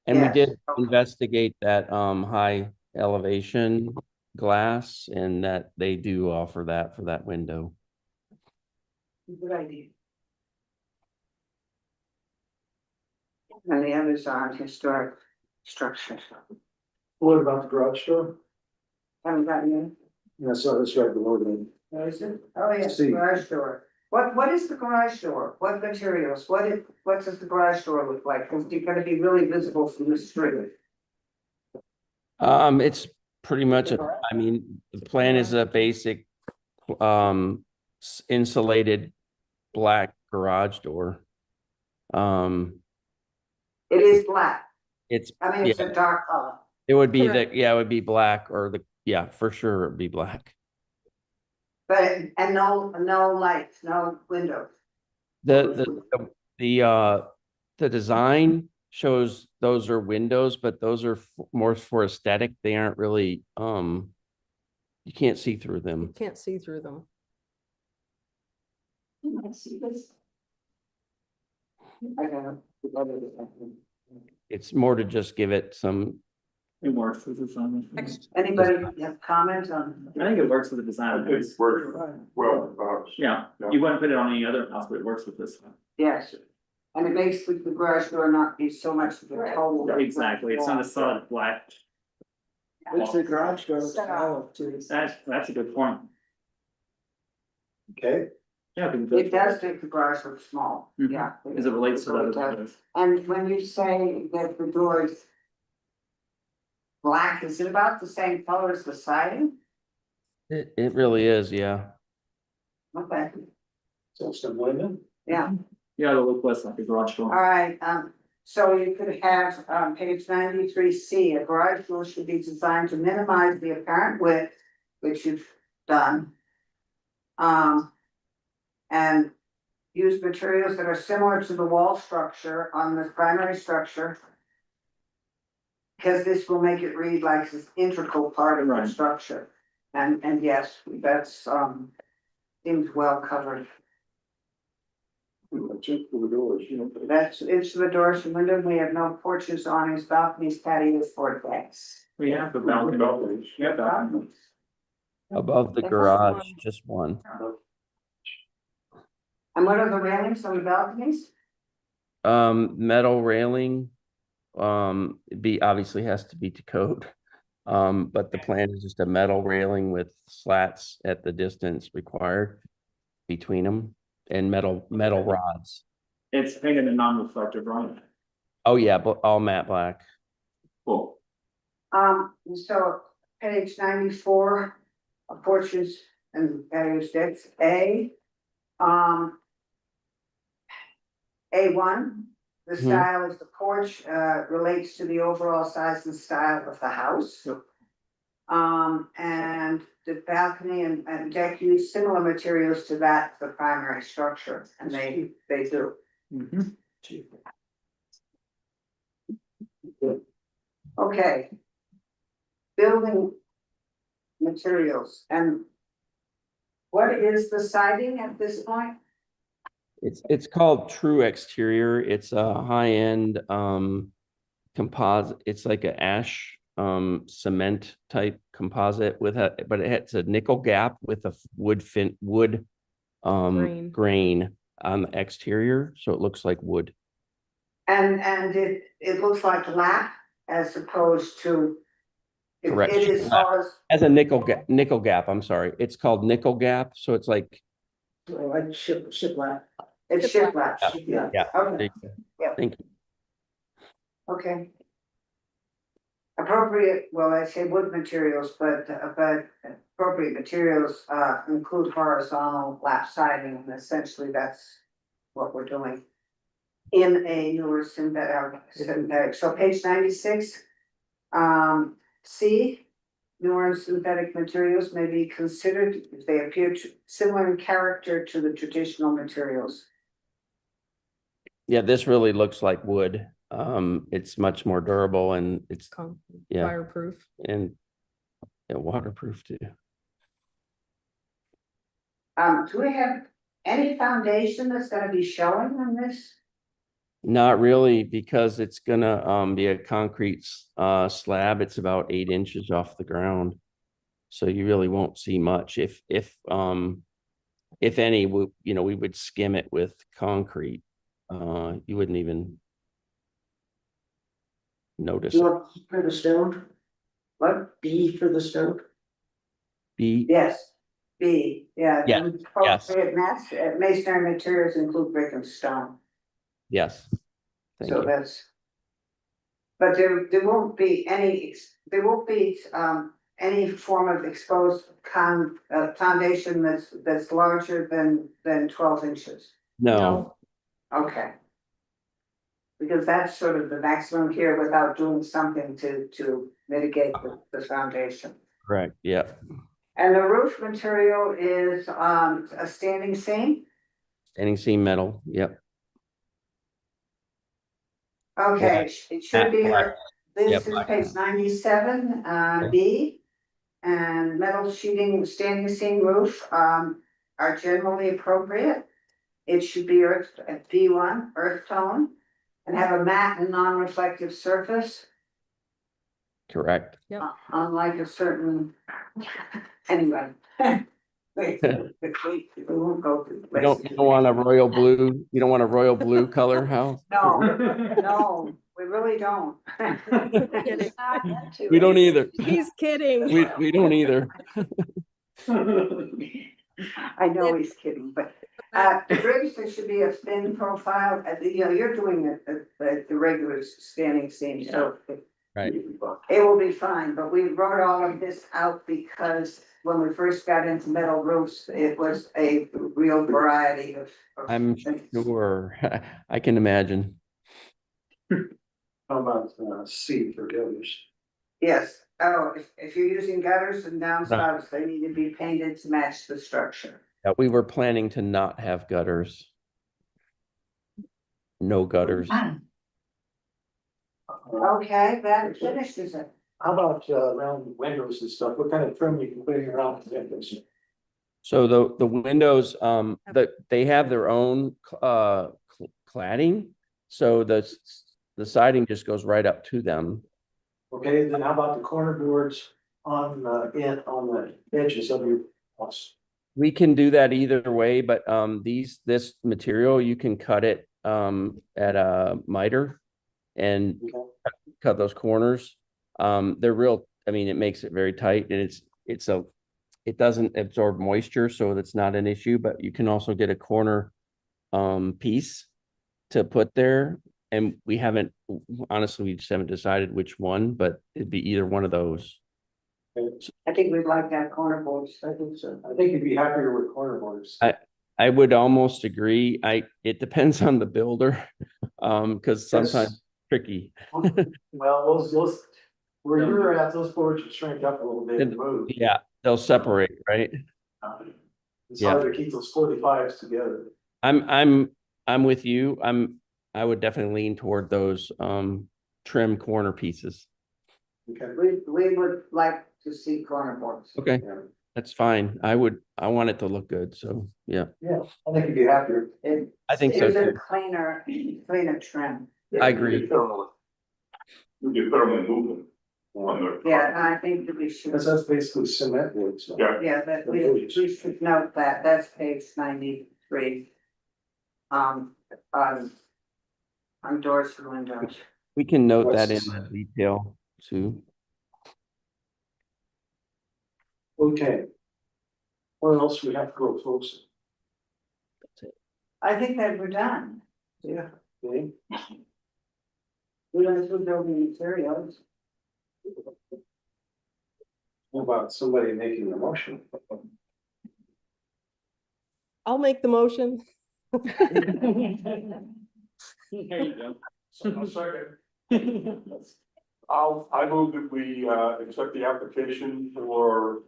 And we Yes, did okay. investigate that high elevation glass and that they do offer that for that window. Good idea. And the others are on historic structures. What about the garage door? Haven't gotten in. Yeah, so that's right below them. Oh, is it? Oh, yes, See. garage door. What is the garage door? What materials? What does the garage door look like? Cause you're gonna be really visible from the street. It's pretty much I mean, the plan is a basic insulated black garage door. It is black. It's, I mean, it's yeah, a dark color. it would be Correct. it would be black or yeah, for sure it'd be black. But, and no lights, no windows. The design shows those are windows, but those are more for aesthetic. They aren't really, you can't see through them. Can't see through them. I see this. I don't know. It's more to just give it some, It works with the design. Anybody have comments on? I think it works with the design. of the house. It works well, perhaps. Yeah, you wouldn't put it on any other house, but it works with this one. Yes, and it makes the garage door not be so much of a total. Exactly, it's not a solid black. What's the garage door style to? That's a good point. Okay, Yeah, because It does make the garage look small, Mhm. yeah. as it relates to the really other does. windows. And when you say that the door is black, is it about the same color as the siding? it really is, yeah. Okay, so some women. yeah, Yeah, it'll look less like a garage all door. right, so you could have, page 93C, a garage door should be designed to minimize the apparent width, which you've done. And use materials that are similar to the wall structure on the primary structure. Because this will make it read like this integral part of the Right. structure. And yes, that's, seems well covered. Check for the doors, you know. That's, it's the doors and windows, we have no porches, awnings, balconies, patios, or decks. We have the balcony. Balconies. Yeah, balcony. Above the That's garage, one. just one. And what are the railings on the balconies? Metal railing, obviously has to be to code. But the plan is just a metal railing with slats at the distance required between them and metal rods. It's painted in non-reflective, right? Oh, yeah, but all matte black. Cool. So page 94, porches and patios, decks, A1, the Mhm. style of the porch, relates to the overall size and style of the house. Yep. And the balcony and deck use similar materials to that, the primary structure, and they do. Mhm. Okay. Building materials, and what is the siding at this point? It's called True Exterior. It's a high-end composite. It's like a ash cement type composite with but it's a nickel gap with a wood Grain. grain on the exterior, so it looks like wood. And it looks like lap as opposed to. Correct. It is ours, As a nickel gap, I'm sorry. It's called nickel gap, so it's like, Like shiplap. it's shiplap, yeah, yeah. okay, Yeah. Thank you. okay. Appropriate, well, I say wood materials, but appropriate materials include horizontal lap siding, and essentially that's what we're doing. In a newer synthetic, so page 96. C, newer synthetic materials may be considered if they appear similar in character to the traditional materials. Yeah, this really looks like wood. It's much more durable and it's Yeah. Fireproof. and waterproof too. Do we have any foundation that's gonna be showing on this? Not really, because it's gonna be a concrete slab. It's about 8 inches off the ground. So you really won't see much. If any, we would skim it with concrete. You wouldn't even notice Do you it. want B for the stone? What? B for the stone? Be, Yes, B, yeah. Yeah, the yes. appropriate masonry materials include brick and stone, yes. Thank so you. that's. But there won't be any, any form of exposed foundation that's larger than 12 inches. No, Okay. Because that's sort of the maximum here without doing something to mitigate the foundation. correct. Yeah. And the roof material is a standing seam. Standing seam metal. Yep. Okay, it should be, Black. this Yep, is black. page 97, B. And metal sheeting, standing seam roof, are generally appropriate. It should be earth, at B1, earth tone, and have a matte and non-reflective surface, Correct. unlike a certain, anyway. We won't go through. You don't want a royal blue. You don't want a royal blue color house? No, no, we really don't. Kidding. We don't either. He's kidding. We don't either. I know he's kidding, but bricks, there should be a thin profile, you're doing the regular standing seam, so. Right. It will be fine, but we wrote all of this out because when we first got into metal roofs, it was a real variety of. I'm things. sure. I can imagine. How about C for gutters? Yes, if you're using gutters and downspouts, they need to be painted to match the structure. We were planning to not have gutters. No gutters. Okay, that finishes it. How about around windows and stuff? What kind of trim you can put around the windows? So the windows, they have their own cladding. So the siding just goes right up to them. Okay, then how about the corner boards on the edges of your house? We can do that either way, but this material, you can cut it at a miter and cut those corners. They're real, I mean, it makes it very tight, and it doesn't absorb moisture, so that's not an issue, but you can also get a corner piece to put there. And we just haven't decided which one, but it'd be either one of those. I think we'd like that corner boards. I think so. I think you'd be happier with corner boards. I would almost agree. It depends on the builder, because sometimes it's tricky. Well, those, where you're at, those boards would shrink up a little bit and move. Yeah, they'll separate, right? It's hard to keep those 45s together. I'm with you. I would definitely lean toward those trim corner pieces. Okay. We would like to see corner boards. Okay, Yeah. that's fine. I want it to look good, so yeah. Yeah, I think you'd be happier. I think so It's a too. cleaner trim. I agree. You get thermal movement on the. Yeah, and I think that we should, Because that's basically cement wood, so. Yeah. yeah, that we should note that, that's page 93. On doors and windows. We can note that in the detail too. Okay. What else we have to go, folks? I think that we're done. Yeah. Okay. We went through building materials. What about somebody making the motion? I'll make the motion. There you go. A second. I move that we accept the application for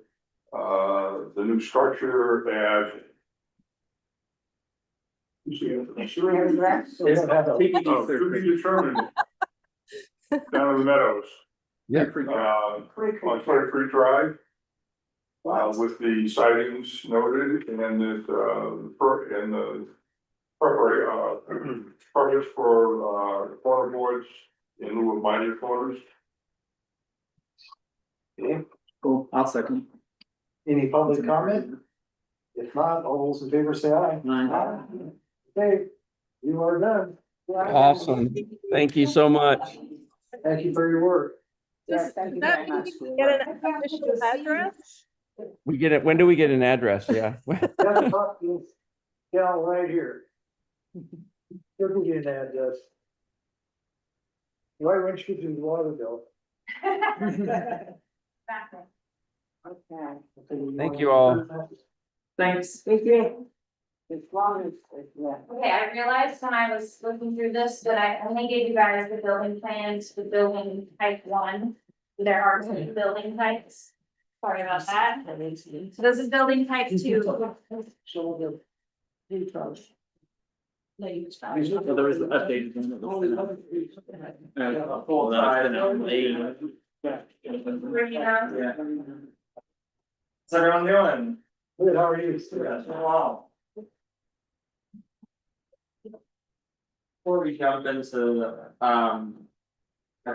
the new structure at. Should we have a draft? We don't have a- To be determined. Down in the meadows, Yeah. on Clear Creek Drive. With the sightings noted and that, and the purpose for, corner boards in lieu of minor corners. Okay. Cool, I'll second. Any public comment? If not, all those in favor say aye. Okay, you are done. Awesome. Thank you so much. Thank you for your work. Yes, thank you That very mean much. we get an official address? We get it, when do we get an address? Yeah. Gotta talk to this gal right here. You're gonna get an address. Why won't you do the water bill? Exactly. Okay. Thank you all. Thanks. Thank you. As long as, yeah. Okay, I realized when I was looking through this that I only gave you guys the building plans, the building type 1. There are 2 building types. Sorry about that. So this is building type 2. Show the details. Well, there was the updated one. Full size and Bring it up. What's everyone doing? Good, how are you? Wow. Before we jump into,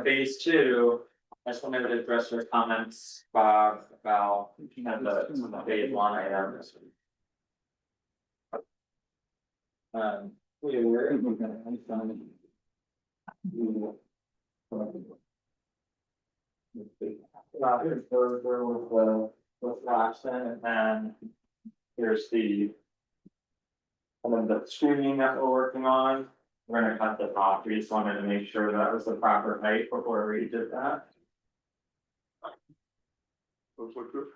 phase 2, I just wanted to address your comments, Bob, about kind of the phase 1 items. We were. Here's the last thing, and then here's the. And then the screening that we're working on, we're gonna cut the top, we just wanted to make sure that was the proper height before we did that. Looks like good.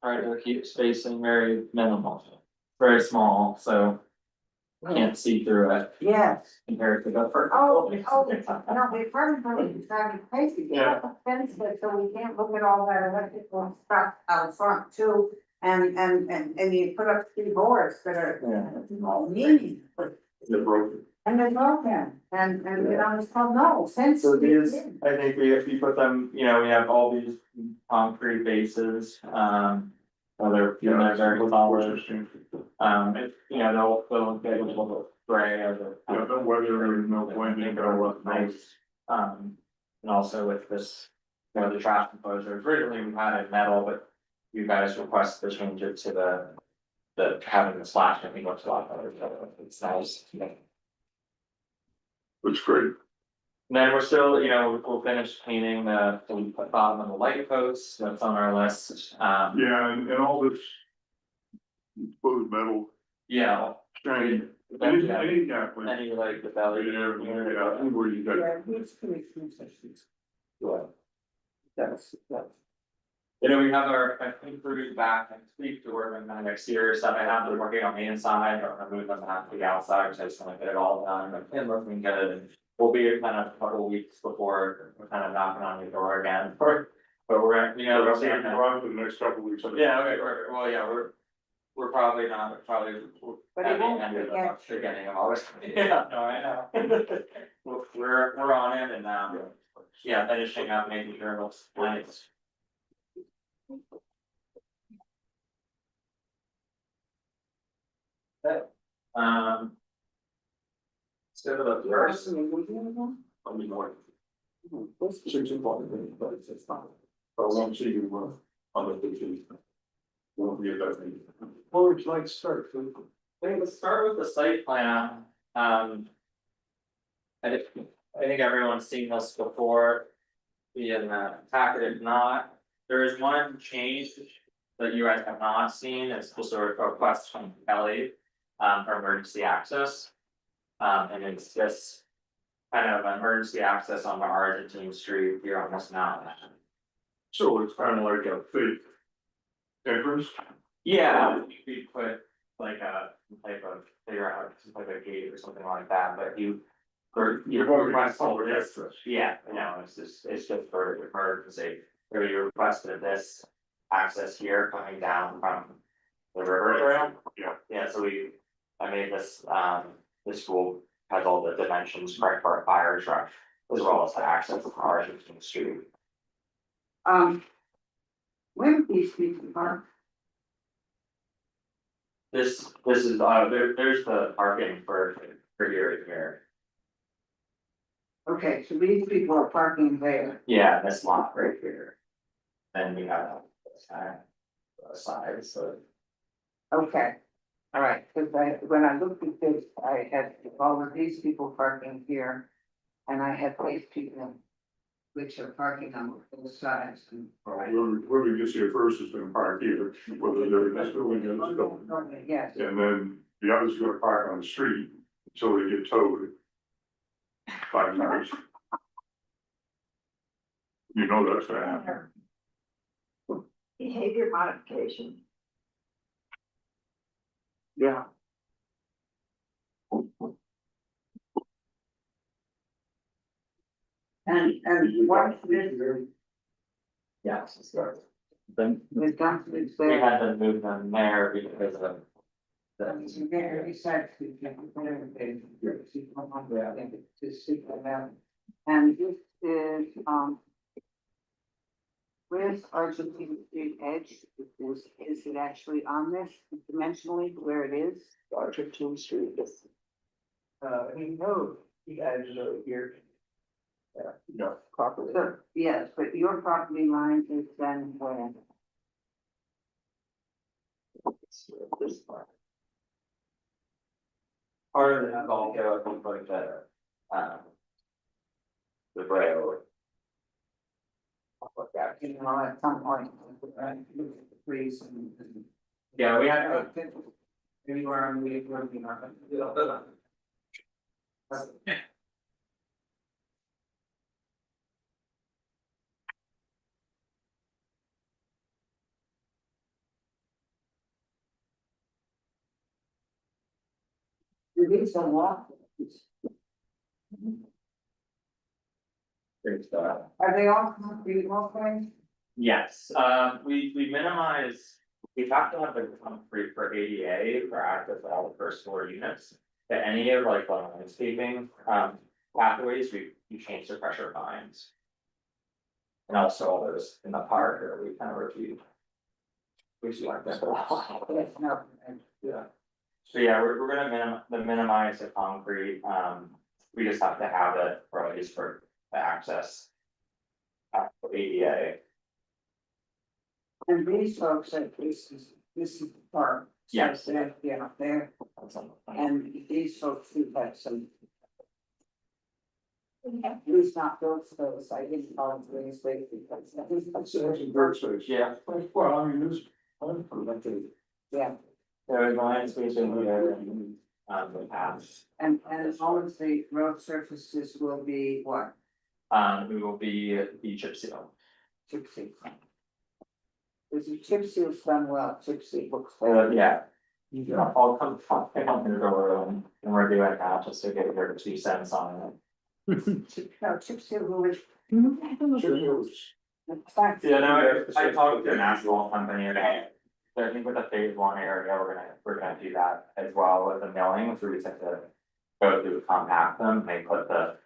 Try to keep spacing very minimal, very small, so. Can't see through it Yes. compared to the first. Oh, no, we've heard from it, driving crazy, they have a fence there, so we can't look at all that electrical stuff out front too. And you put up 3 boards that are all meaning, They're broken. and they're broken, and you know, it's called no, fence. So these, I think if you put them, you know, we have all these concrete bases, they're, you know, they're very solid. If, you know, they'll get a little bit gray as a. Yeah, the weather and no blending, They'll look nice. And also with this, you know, the trash enclosure, originally we had it metal, but you guys requested to change it to the having the slash, I think looks a lot better, so it's nice. Looks great. And then we're still, you know, we'll finish painting the bottom of the light posts, that's on our list, Yeah, and all this. Exposed metal, yeah. shiny, Any, yeah, any like the belly. yeah, anywhere you got. Yeah, it's too expensive. That's. You know, we have our, I think, crews back next week to work on the exterior stuff, I have them working on the inside, or I'm moving them out to the outside, because I just want to get it all done, and looking good. And we'll be kind of a couple of weeks before we're kind of knocking on your door again, but we're, you know, I'll we're see seeing you that. around for the next couple of weeks. Yeah, okay, well, yeah, we're probably not, probably. But it at the won't end of the forget month, beginning of August. Yeah, no, I know. We're on it and, yeah, finishing up, making sure it looks nice. Okay, let's go to the first. I'll be more. 6 o'clock, but it's fine. But I won't see you, on the 15th. Won't be a bad thing. Where would you like to start? I think let's start with the site plan, I think everyone's seen this before. In the packet, if not, there is one change that you guys have not seen, it's just a request from Kelly. For emergency access. And it's just kind of emergency access on the Argentine Street here on this mountain. So it's kind of like a fake entrance. Yeah, we put like a type of, figure out some type of gate or something like that, but you. You're going to request public this, access. yeah, no, it's just for emergency, where you requested this access here coming down from. The river trail. Yeah. So I made this, this school has all the dimensions correct for a fire truck, as well as the access to cars into the street. Where do these people park? This is, there's the parking for here and here. Okay, so these people are parking there. Yeah, this lot right here. then we have side, so. Okay, all right, because when I looked at this, I had all of these people parking here. And I had these people, which are parking on both sides. And- Whoever gets here first is gonna park here, whether they're in this building or this building. Yes, And then the others are gonna park on the street until they get towed. 5 cars. You know that's gonna happen. Behavior modification. yeah. And once this Yeah. Then is done, it's we there. had to move them there because of. It's very sad to get everything. To see them out. And this is, where's Argentine Street edge? Is it actually on this dimensionally where it is? Argentine Street is. You know, the edge is over here. Yeah. Property. So, yes, but your property line is then where? This part. Part of the golf, I think like the rail. You know, at some point, please. Yeah, we had. Anywhere on the working on it. It is a lot. Are they all concrete walkways? Yes, we minimize, we have to have the concrete for ADA for access to all the first floor units. To any of like the landscaping, pathways, we change the pressure lines. And also all those in the park, or we kind of reviewed. We should like that. No. Yeah. So yeah, we're gonna minimize the concrete, we just have to have it for at least for the access. For ADA. And these folks, like, this is the park. Yes. Yeah, there, and these folks who have some. At least not built for those, I didn't call them green space because. That's a bird space. Yeah. Well, I mean, this. Yeah, There is line space in here and, the paths, and all of the road surfaces will be what? we will be the chip seal. Chip seal. Is the chip seal done well, chip seal looks. Yeah. I'll come in the door and we're doing that just to get your 2 cents on No, chip seal will. it. Yeah, no, I talked to an asphalt company about. So I think with the phase 1 area, we're gonna do that as well with the milling, so we just have to. Go through compact them, they put the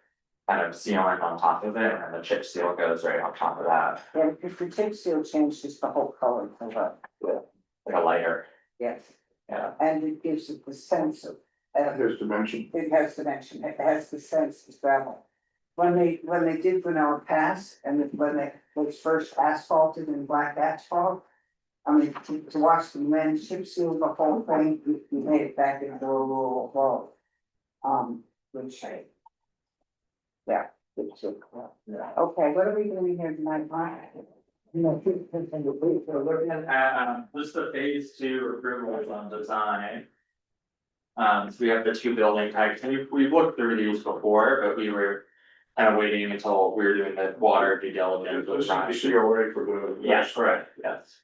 kind of sealant on top of it, and then the chip seal goes right on top of that, Yeah, if the chip seal changes the whole color of it, like a lighter, yes, yeah. and it gives it the sense of. There's dimension. It has dimension, it has the sense of travel. When they did Vanilla Pass and when they was first asphalted in black asphalt. I mean, to watch the men chip seal the whole thing, we made it back into a rural road. Which. Yeah. Yeah. Okay, what are we doing here tonight, Mike? We're looking at, just the phase 2 approvals on design. So we have the 2 building types, and we've looked through these before, but we were kind of waiting until we were doing the water due diligence. This is the COA for the. Yes, correct, yes.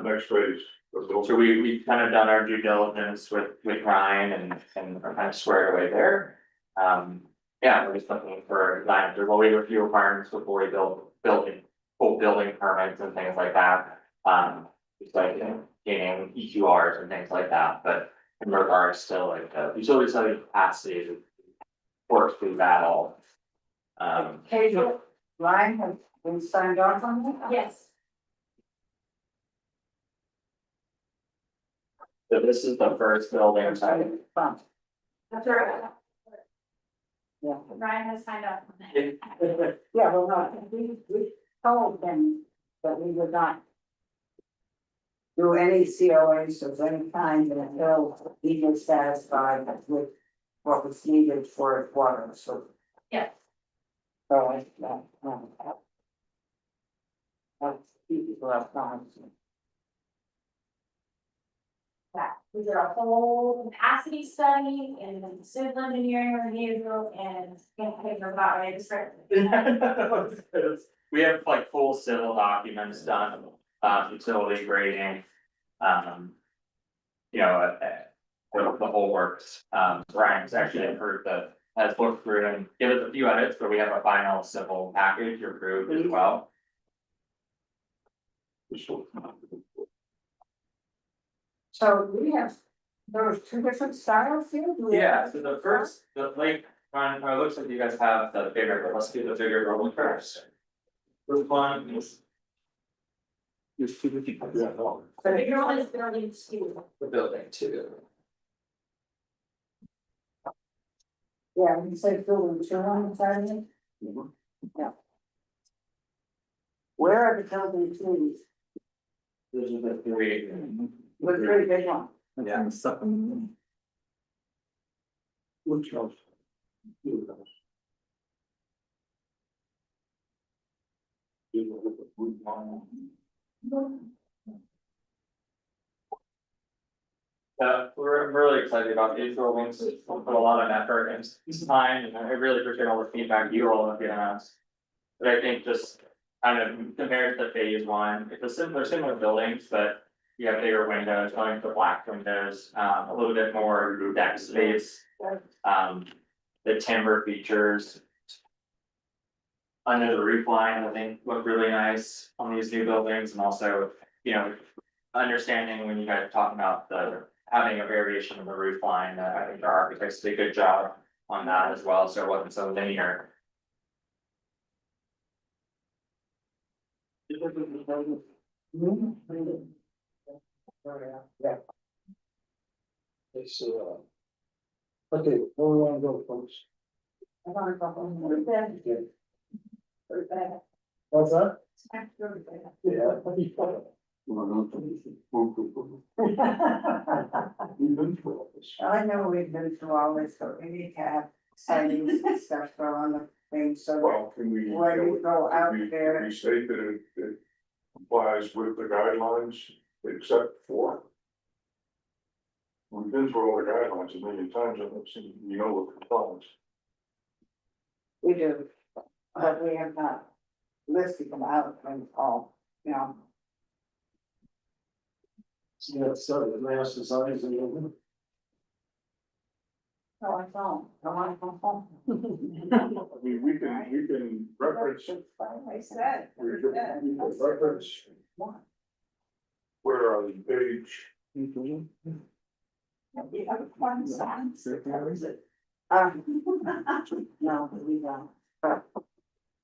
Next phase. So we kind of done our due diligence with Ryan and are kind of squared away there. Yeah, we're just looking for design, there will be a few requirements before we full building permits and things like that. Just like, gaining EQRs and things like that, but in regards to like, utility study capacity to work through that all. Okay, Ryan has been signed off on that? Yes. So this is the first building site. Fun. That's right. Yeah. Ryan has signed up on it. Yeah, well, no, we told them But we would not. Do any COAs of any kind until he was satisfied with what was needed for water, so. Yeah. So, that's people have comments. Yeah, we did a whole capacity study and then civil engineering review and can't figure about right, it's right. We have like full civil documents done, utility grading, you know, the whole works. Brian's actually approved the, has looked through and given us a few edits, but we have a final civil package approved as well. So we have, there's two different styles here? Do we Yeah, have- so the first, the lake front, it looks like you guys have the bigger, but let's do the bigger one first. This one is. There's two different. Yeah, no. The bigger one is building two. The building too. Yeah, you say building two on the side of it? Yeah. Where are the building twos? Those are the three. The three big one. Yeah. Which house? We're really excited about these buildings, we put a lot of effort and time, and I really appreciate all the feedback you all have given us. But I think just kind of compared to phase one, it's similar buildings, but you have bigger windows, going to black windows, a little bit more deck space. The timber features. Under the roof line, I think look really nice on these new buildings, and also, you know, understanding when you guys are talking about having a variation of the roof line, I think our architects did a good job on that as well, so it wasn't so linear. Yeah. It's, okay, where we wanna go, folks? I want to go home with them. Yeah. What's that? Yeah. I know we've been through all this, but we need to have sightings and stuff go on the thing, so Well, can we? when you go out there. We state that it complies with the guidelines except for. We've been through all the guidelines a million times, and it's, you know, what complies. We do, but we have not listed them out and all, you know. See that stuff, the mass designs and everything. No, I don't, I want to go home. I mean, we can reference, I said. we can reference. Where are the page? You have one sentence. No, we don't.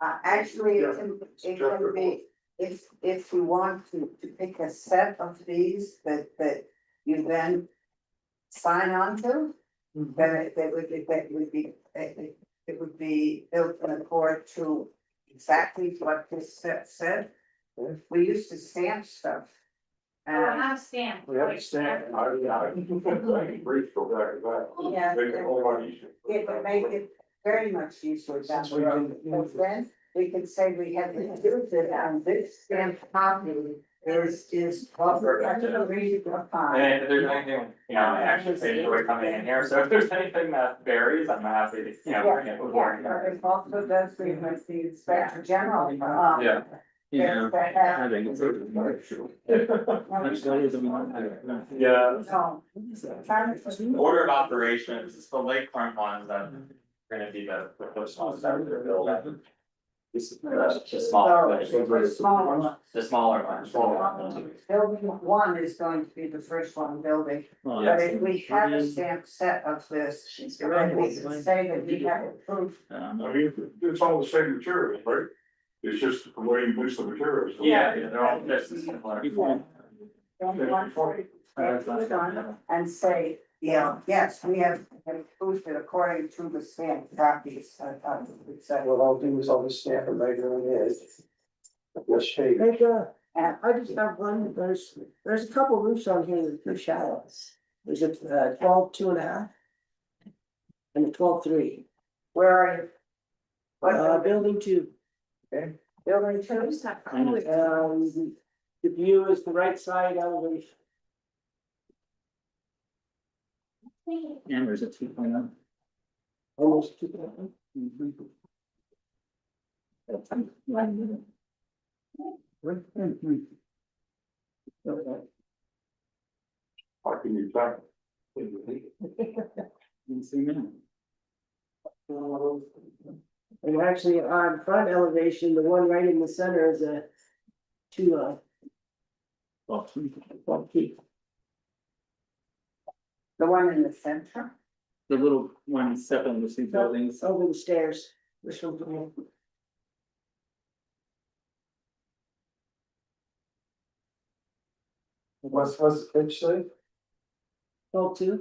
Actually, it can be, if you want to pick a set of these that you then sign on to, then it would be built in accord to exactly what this set said. We used to stamp stuff. I have stamp. We have a stamp. I can brief go back to that. Yeah. Make it a whole lot easier. It would make it very much easier down the road, because then we can say we have used it, and this stamped copy is offered under the read upon. And if there's anything, you know, I actually say enjoy coming in here, so if there's anything that varies, I'm happy to, you know, bring it Yeah, before. but it also does read with the inspector general. Yeah. Yeah. Yeah. So. Order of operations, it's the lakefront ones that are gonna be the first ones that we're building. The smaller, the smaller ones. Building one is going to be the first one building, but if we have a stamped set of this, then we can say that we have approved. I mean, it's all the same materials, right? It's just the way you mix the materials. Yeah, they're all just similar. And say, yeah, yes, we have approved it according to the stamped copies. What I'll do is I'll just stamp it right here on the edge. What shape? Hey, I just have one, there's a couple roofs on here that are pretty shallow. There's a 12.5. And a 12.3. Where are you? What Building 2. building two? The view is the right side elevation. And there's a 2.0. Almost 2. Parking your truck. And actually on front elevation, the one right in the center is a 2. 12 feet. The one in the center? The little one separate the two buildings. Over the stairs. This one from here. What's the pitch say? 12.2.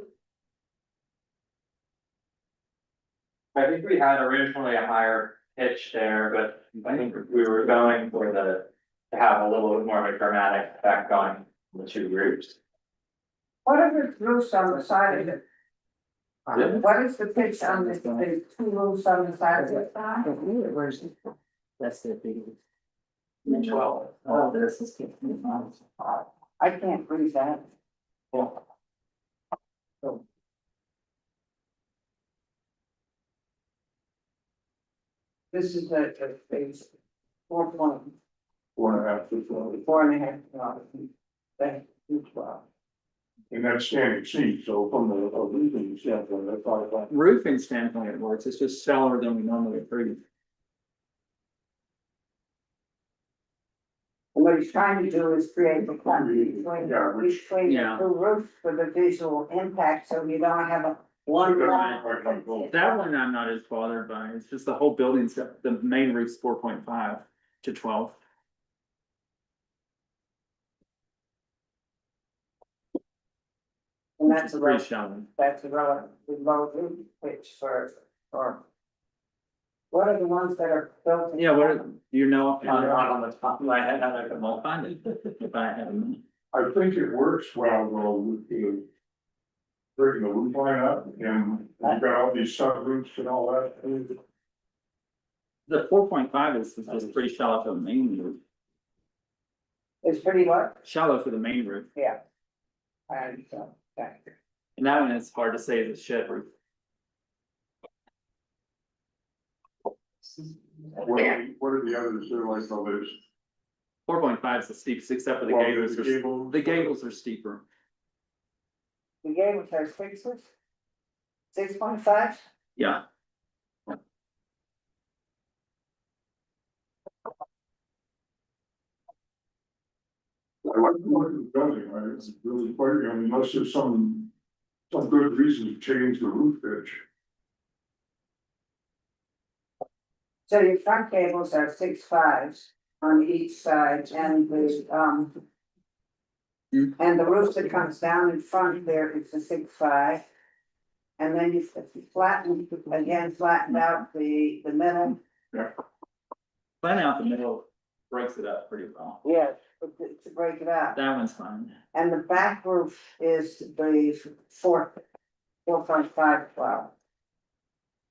I think we had originally a higher pitch there, but I think we were going for to have a little bit more of a dramatic effect on the two groups. What are the roofs on the side of it? What is the pitch on the two roofs on the side of it? Where's it? That's the big. 12. Oh, this is. I can't read that. This is the phase 4.4 4.5 to 12. Thank you, 12. And that's standing seat, so from the roofing standpoint, that's all fine. Roofing standpoint, it works, it's just shallower than we normally approve. And what he's trying to do is create the quantity between Yeah, between the Yeah. two roofs for the visual impact, so you don't have a one. That one I'm not as bothered by, it's just the whole building's, the main roof's 4.5 to 12. And that's a Pretty rough, shallow. that's a relatively low roof pitch for. What are the ones that are built? in- Yeah, what, you know, on the top of my head, I could all find it, if I had them. I think it works well, though, with the breaking the roof line up, and you've got all these subroofs and all that. The 4.5 is just pretty shallow for the main roof, It's pretty what? shallow for the main roof, Yeah. And so, okay. and that one is hard to say is a shed roof. What are the others, they're like, oh, there's. 4.5 is the steepest, except for the well, gables, the gables. the gables are steeper. The gables are 6.5? Yeah, I like the look of the building, right, it's really quite, I mean, unless there's some good reason to change the roof pitch. So your front gables are 6.5 on each side and the. And the roof that comes down in front there is a 6.5. And then you flatten out the middle. planning out the middle breaks it up pretty well. Yes, to break it out. That one's fine. And the back roof is the 4.5 well.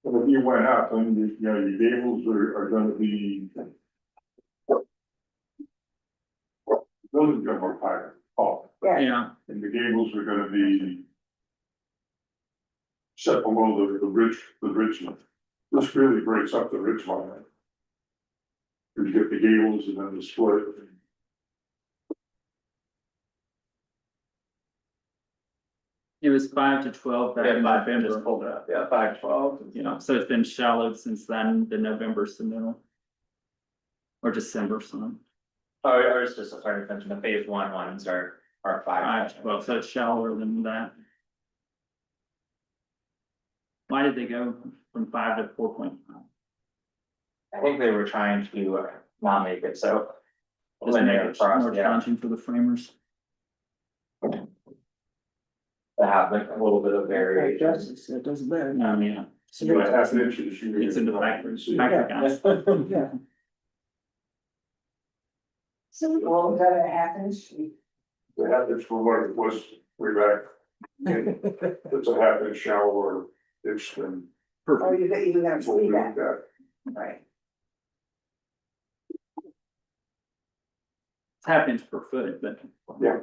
But if you went up, then you know, your gables are gonna be. Building's gonna be higher, tall, Yeah, Yeah, and the gables are gonna be. Set below the ridge line. This really breaks up the ridge line. You get the gables and then the split. it was 5 to 12 back in November. Just pulled it up, yeah, 512. You know, so it's been shallowed since then, the November submittal. Or December, so Oh, I was just starting to mention the phase one ones are 5. 5 to 12, so it's shallower than that. Why did they go from 5 to 4.5? I think they were trying to not make it so. Just make linear it across, more yeah, challenging for the framers. to have like a little bit of variation. It doesn't matter. Yeah. So you got 1/2 inches. It's into the factory, See. factory gas. Yeah. Well, that happens. It happens from what it was way back. It's a half inch shallower, it's been Oh, perfect. you gotta What we see looked that, at. right? It's half inch per foot, but. Yeah.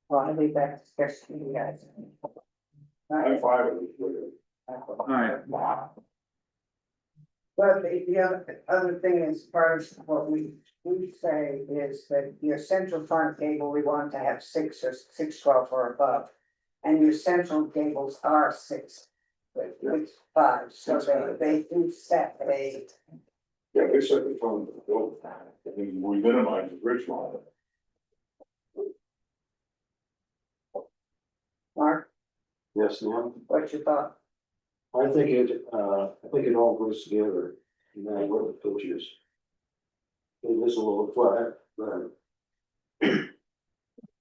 Well, I think that's just you guys. I'm fine with it. Alright. But the other thing is, part of what we say is that your central front gable, we want to have 6 or 612 or above. And your central gables are 6, with 5, so they do set a. Yeah, they said the phone, I mean, we minimize the bridge line. Mark, Yes, ma'am. what you thought? I think it all goes together, and then what the pictures. It is a little flat, but.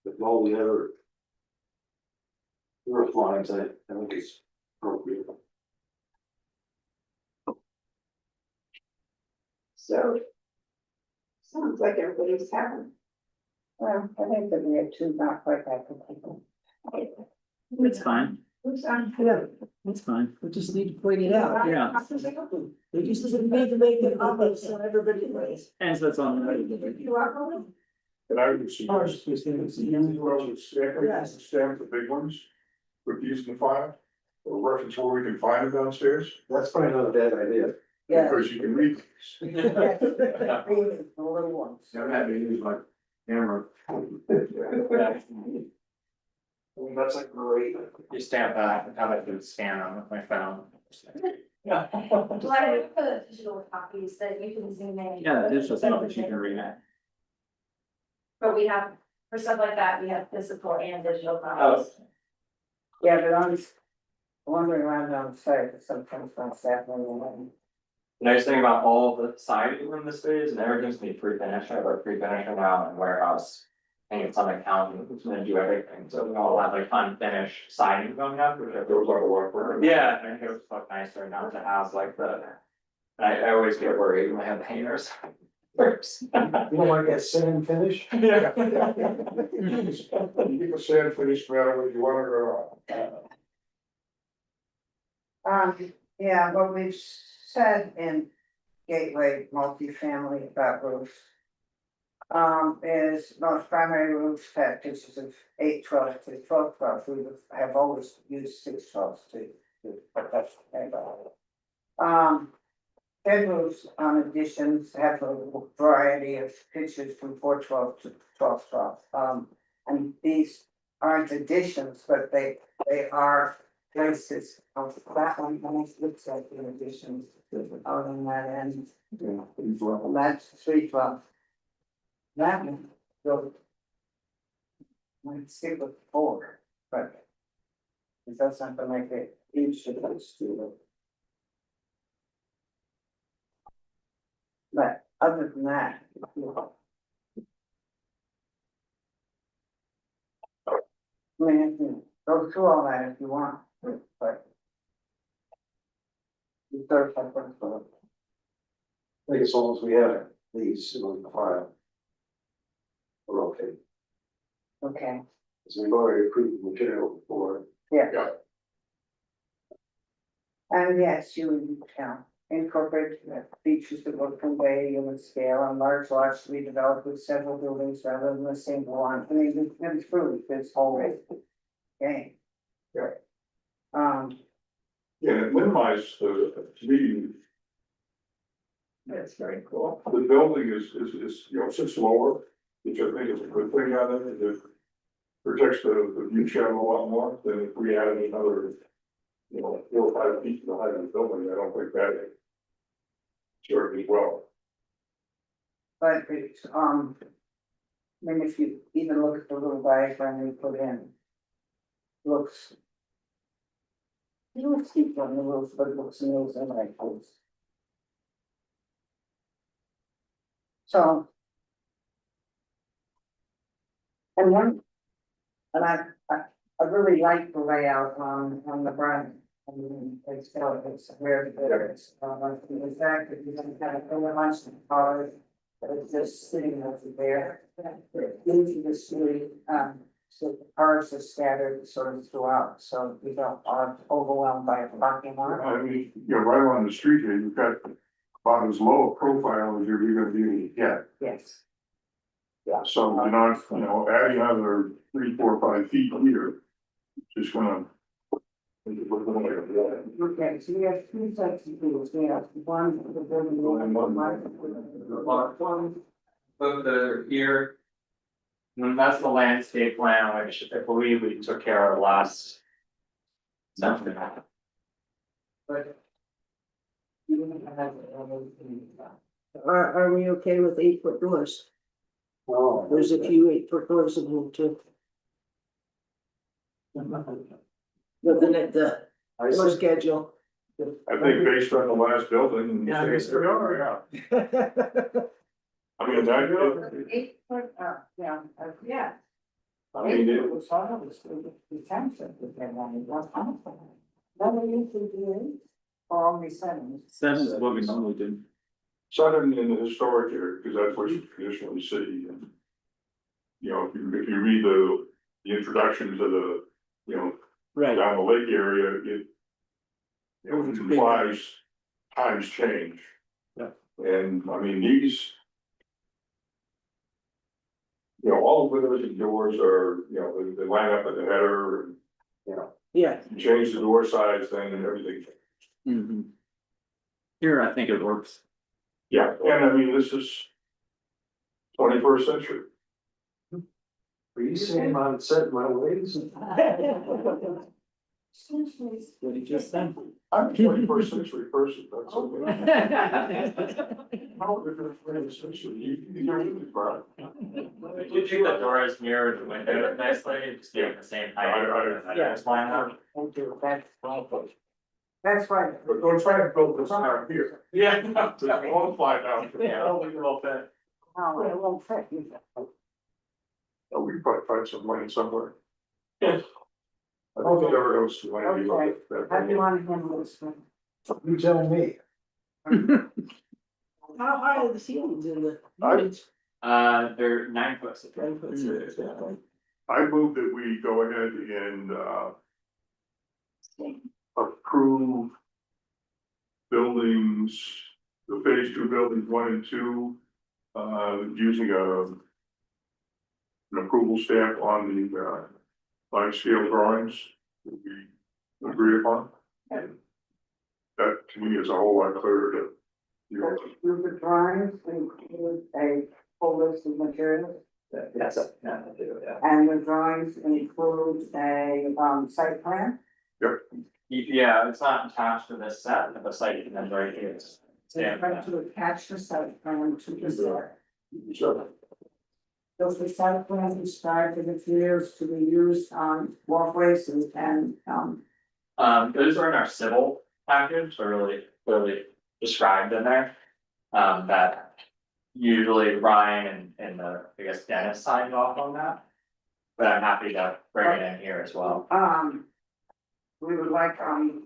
With all the other. Roof lines, I think it's appropriate. So. Sounds like everybody's happy. Well, I think that we had 2 not quite that people. It's fine, Who's on? it's fine. We just need to point it out. Yeah. They just need to make it obvious so everybody knows. And so it's on. You are going? And I would see. Ours is gonna be- Stamp, stamp the big ones, with using the file, or reference where we can find them downstairs, That's probably not a bad idea. Yeah. because you can read. these. The little ones. I'm happy to use my camera. That's like great. You stamp that, have it do scan on with my phone. Well, I would put digital copies that you can zoom in. Yeah, the digital stuff that you can read it. But we have, for stuff like that, we have physical and digital Oh. copies. Yeah, but I'm wandering around on site, but sometimes not happening. Nice thing about all the siding in this phase, and everything's gonna be pre-finished, I have our pre-finisher now and warehouse. And it's on accounting, who's gonna do everything, so we all have like unfinished siding going up, which I There was like a lot for. yeah, I think it was fuck nicer not to have like the. I always get worried when I have painters. First. You don't like that sand finish? Yeah. You can sand finish matter what you want to go. Yeah, what we've said in Gateway multifamily about roofs. Is most primary roofs have pitches of 8/12 to 12/12, we have always used 6/12 but that's. Bed roofs on additions have a variety of pitches from 4/12 to 12/12. And these aren't additions, but they are places of that one, almost looks like the additions out on that end. And that's 3/12. That one, so. Might stick with 4, but. It does something like it, each of those 2. But other than that. I mean, you can go through all that if you want, but. You start by first, I think as long as we have these in the file. We're okay, okay, because we've already approved the material before. yeah. Yeah. And yes, you can incorporate features that will convey human scale on large lots to be developed with several buildings rather than a single one. I mean, it's true, this whole game. Yeah. Yeah, it minimizes the, to me, that's very cool. the building is, you know, sits lower, which I think is a good thing out of it, it protects the view channel a lot more than if we added another, you know, 4 or 5 feet to the height of the building, I don't think that served as well. But it's, I mean, if you even look at the little diagram we put in. Looks. You don't see it on the roof, but it looks amazing like this. So. And I really like the layout on the front, I mean, it's very good, it's the fact that you don't have a lunch in cars, but it's just sitting over there. Into the city, so the cars are scattered sort of throughout, so we don't are overwhelmed by a parking lot. I mean, right along the street here, you've got about as low a profile as you're gonna be able to get. Yes. So you're not, adding another 3, 4, 5 feet here, just gonna. Okay, so we have two sets of rules, we have one for the building, one. But the here. And that's the landscape plan, which I believe we took care of last. Something. But. Are we okay with 8-foot doors? Oh. There's a few 8-foot doors in here too. Looking at the I door see. schedule. I think based on the last building. Yeah, I guess we are, I mean, that, 8 foot, yeah. I mean, it, was all of us, the township was there, one time. Then we usually do 8, or only 7. 7 is what we normally do. Southern in the historic area, because that's what you traditionally see. And, if you read the introduction to the, Right. down the lake area, it implies times change. Yeah. And I mean, these, all the windows and doors are, they line up at the header and, Yeah, you change the door size thing and everything. Mhm. Here, I think it works. Yeah, and I mean, this is 21st century. Are you saying I'm setting my ways? What he just said. I'm a 21st century person, that's okay. How different 20th century, you're really fine. If you think the door is mirrored the window nicely, just give it the same height. Yeah. Just line up. Thank you, that's right. But don't try to build this down here. Yeah. Just won't fly down. Yeah, we will fit. Oh, it won't fit you. Oh, we can probably find some money somewhere. I don't think ever goes to land. Okay. How do you want to handle this one? You tell me. how high are the ceilings in the I- units? They're 9 foot. 10 foot ceilings, yeah. I move that we go ahead and, approve buildings, the phase 2 buildings 1 and 2, using an approval stamp on the, line scale drawings that we agree upon. That to me is a whole lot clearer to, Through the drawings, include a full list of materials, Yes, yeah, I do, yeah. and the drawings include a, site plan. Yeah, it's not attached to this set, but the site and then right here. It's- So you're going to attach the site plan to the set. so, Does the site plan describe the materials to be used on walkways and, Those are in our civil package, are really clearly described in there. That usually Ryan and I guess Dennis signed off on that. But I'm happy to bring it in here as well. we would like,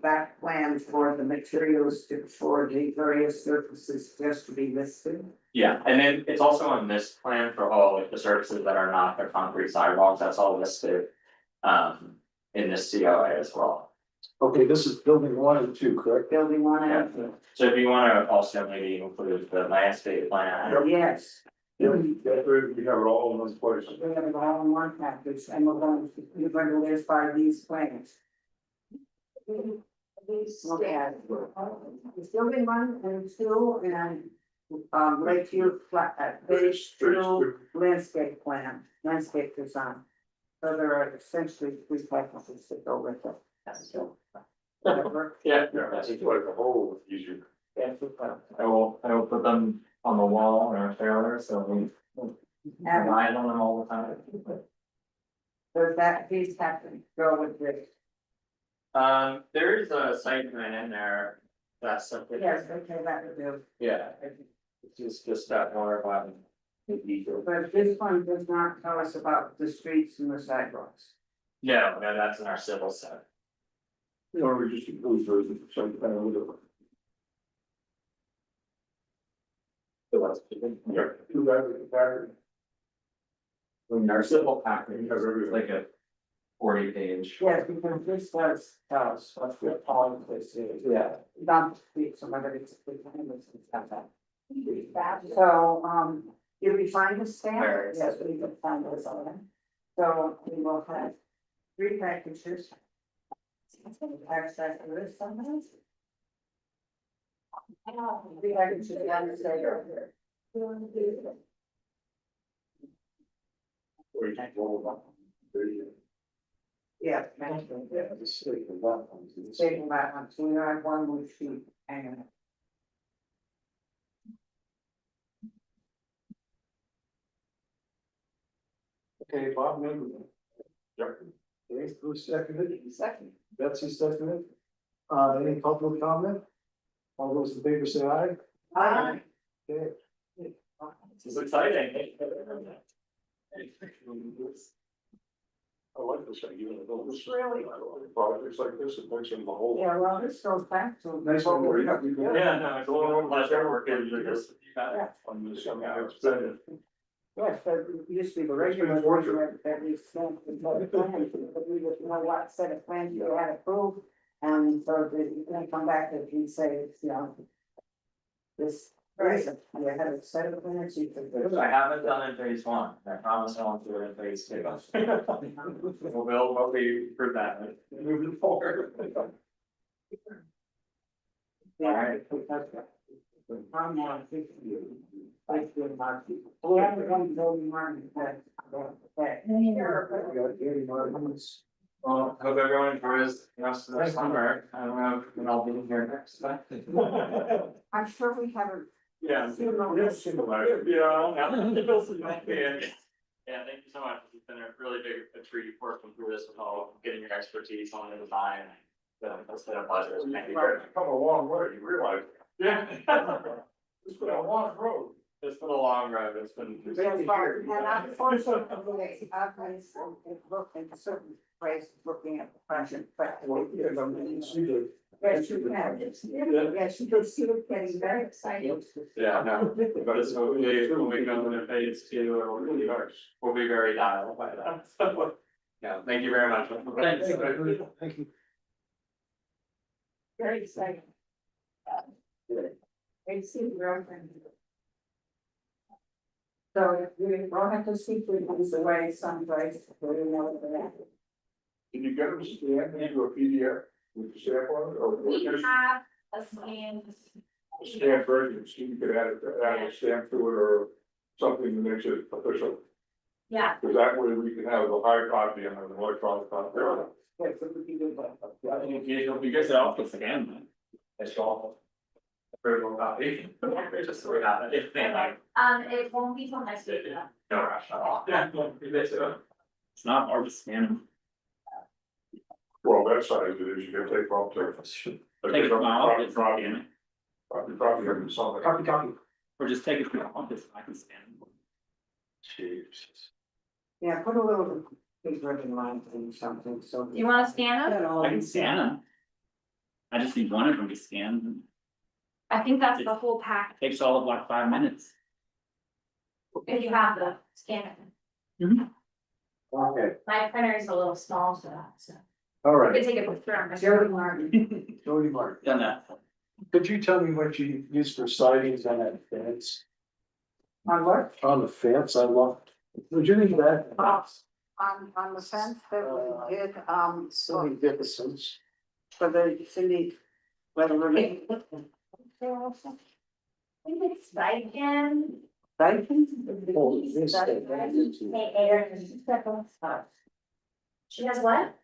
that plan for the materials for the various surfaces just to be listed. Yeah, and then it's also on this plan for all like the surfaces that are not the concrete sidewalks, that's all listed. In this COA as well. Okay, this is building 1 and 2, correct? Building one and, So if you wanna also maybe include the landscape plan. yes, yeah, we have it all in one place. we have it all in one package, and we're going to list by these plans. Okay. It's building 1 and 2 and, Lakeview flat, phase 2 landscape plan, landscape design. So there are essentially 3 packages that go with it. So, whatever. Yeah. Yeah, it's like a whole easier. I will put them on the wall in our trailer, so we rely on them all the time. Does that piece have to go with this? There is a site plan in there, that's something. Yes, okay, that would do. Yeah, it's just that more about. But this one does not tell us about the streets and the sidewalks. No, that's in our civil set. Or we just include those in some kind of whatever. Yeah, do that with the pattern. When our civil package, Have everything. like a 40-page. Yes, because this does tell us what the policy is. Yeah. Not to speak, some of it is. So, did we find the stamp? There it is. Yes, we did find this on it. So we will have 3 packages. Access to this sometimes. 3 packages on the side here. Or you can roll them up. There you go. Yeah. Yeah, just sleep in that one. Saving that one, so we don't have one more sheet hanging. Okay, Bob, maybe. Yep. Okay, who's seconded? Second. Betsy seconded. Any public comment? All those in favor say aye. Aye. Okay. This is exciting. I like this idea. It's really- Projects like this, it makes them the whole. Yeah, well, this goes back to. Nice one, Lori. Yeah, no, it's a little pleasure working with this. Yeah. On this, I mean, it's been, Yes, but it used to be the regular version that we sent, the plans, but we just know what set of plans you had approved. And so that you can come back if you say, you know. This, you had a set of plans, you could. I haven't done in phase 1, I promise I won't do it in phase 2. We'll build what we prove that, moving forward. Yeah. I'm not fixing you. Thank you, Mark. We haven't done voting market that. Gary Martin's. Well, hope everyone enjoys the rest of their summer, I don't know if I'll be here next time. I'm sure we haven't. Yeah. seen all Yeah. this. Yeah, thank you so much. It's been a really big treat working through this with all, getting your expertise on the design. It's been a pleasure. Thank you very much. come a long way, you realize. Yeah. It's been a long road. It's been a long road. It's been. Yes, Mark, and unfortunately, I've been looking in certain places, looking at the project, but. Well, yeah, I mean, see the. Yes, you can. Yes, you can see it getting very excited. Yeah, no, but it's hopefully when we go into phase 2, we'll be very dialed by that. So, yeah, thank you very much. Thanks. Thank you. Very exciting. I see the road. So we will have to see if we can away someplace, where we know where that. Can you get them scanned into a PDF with the stamp on it, or We just have a scan. scanned version, so you could add a stamp to it or something that makes it official? Yeah, Because that way we can have the hard copy and an electronic copy. Yes, it would be good, but. You guys are off the scan. That's all. Approval copy. Just so we have it. it won't be till next week. No rush at all. It's not hard to scan. Well, that size it is, you can take off there. Take it from my office, Copy, scan it, copy of something. Copy. or just take it from my office, I can scan it. Jesus. Yeah, put a little big red line thing, something, so. You wanna scan them? I can scan them. I just need one of them to scan, I think that's the whole pack, it takes all of like 5 minutes. if you have the scanner. Okay, My printer is a little small, so that's, all I right. could take a picture on my. Jody Martin. Jody Martin, Done that. could you tell me what you used for sidings on that fence? On what? On the fence, I looked. Would you need that? On the fence that we did, So many differences. for the city, whether we're making. I think it's Daikin. Oh, this- She has what?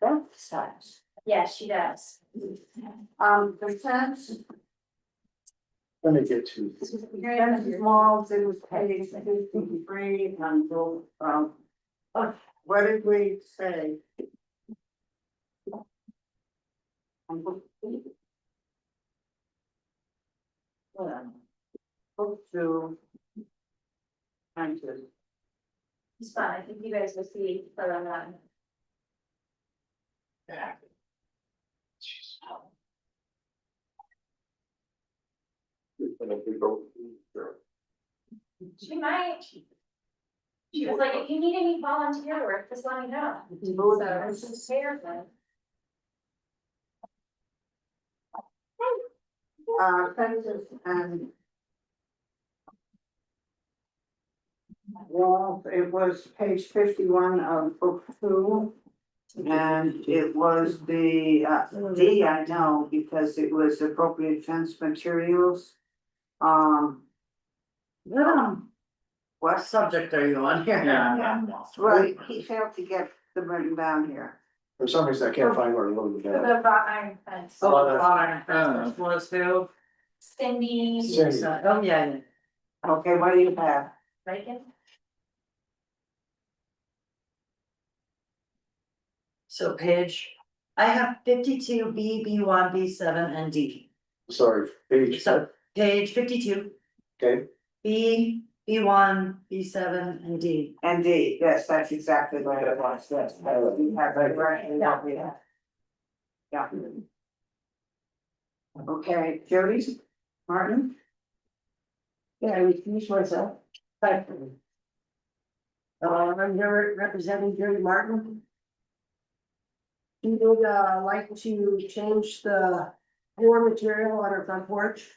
Yes, she does. The fence, Let me get to. fence walls, it was page 53 until, what did we say? Book to. Thank you. It's fun, I think you guys will see further on. Yeah. Jeez. She might. She was like, if you need any volunteer work, just let me know. So it's just fair, but. Fences and. Well, it was page 51 of book 2. And it was the D, I know, because it was appropriate fence materials. What subject are you on here? Well, he failed to get the written down here. For some reason, I can't find where to look The at. wrought iron fence. Was who? Cindy. Cindy. Oh, yeah. Okay, what do you have? Reagan. So page, I have 52 B, B1, B7, and D. Sorry, page, So page 52, okay, B, B1, B7, and D. And D, yes, that's exactly what it was, yes, we have it right, yeah, we have. Yeah. Okay, Jody, Martin? Yeah, I refuse myself. Thank you. I'm here representing Jerry Martin. We would like to change the floor material on our front porch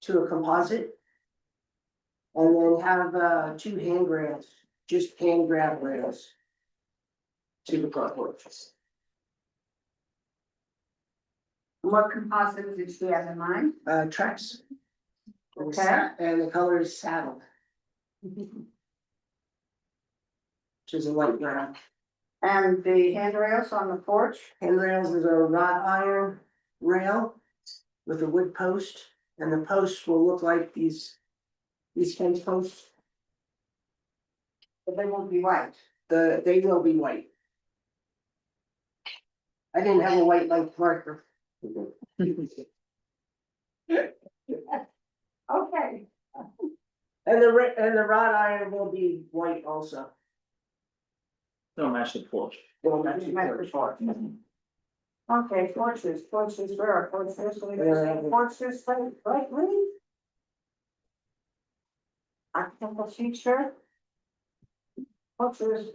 to a composite. And then have 2 handrails, just hand grab rails. To the front porch. What composite did she have in mind? Trex. Okay. And the color is saddle. Which is a light brown. And the handrails on the porch? Handrails is a wrought iron rail with a wood post, and the posts will look like these fence posts. But they won't be white. They will be white. I didn't have a white like marker. Okay. And the wrought iron will be white also. Don't match the porch. It'll match the Match the porch. porch. Okay, porches, where are porches? Porches, right, green? Architectural feature. Porches.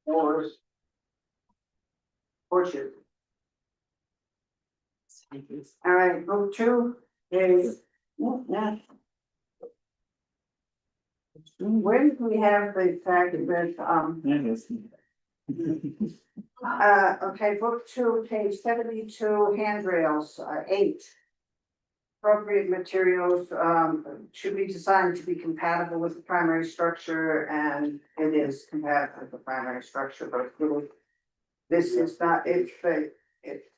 Doors. Porches. All right, book 2 is, yeah. Where do we have the fact that, okay, book 2, page 72, handrails, 8. Appropriate materials, should be designed to be compatible with the primary structure, and it is compatible with the primary structure, but it's really. This is not, it's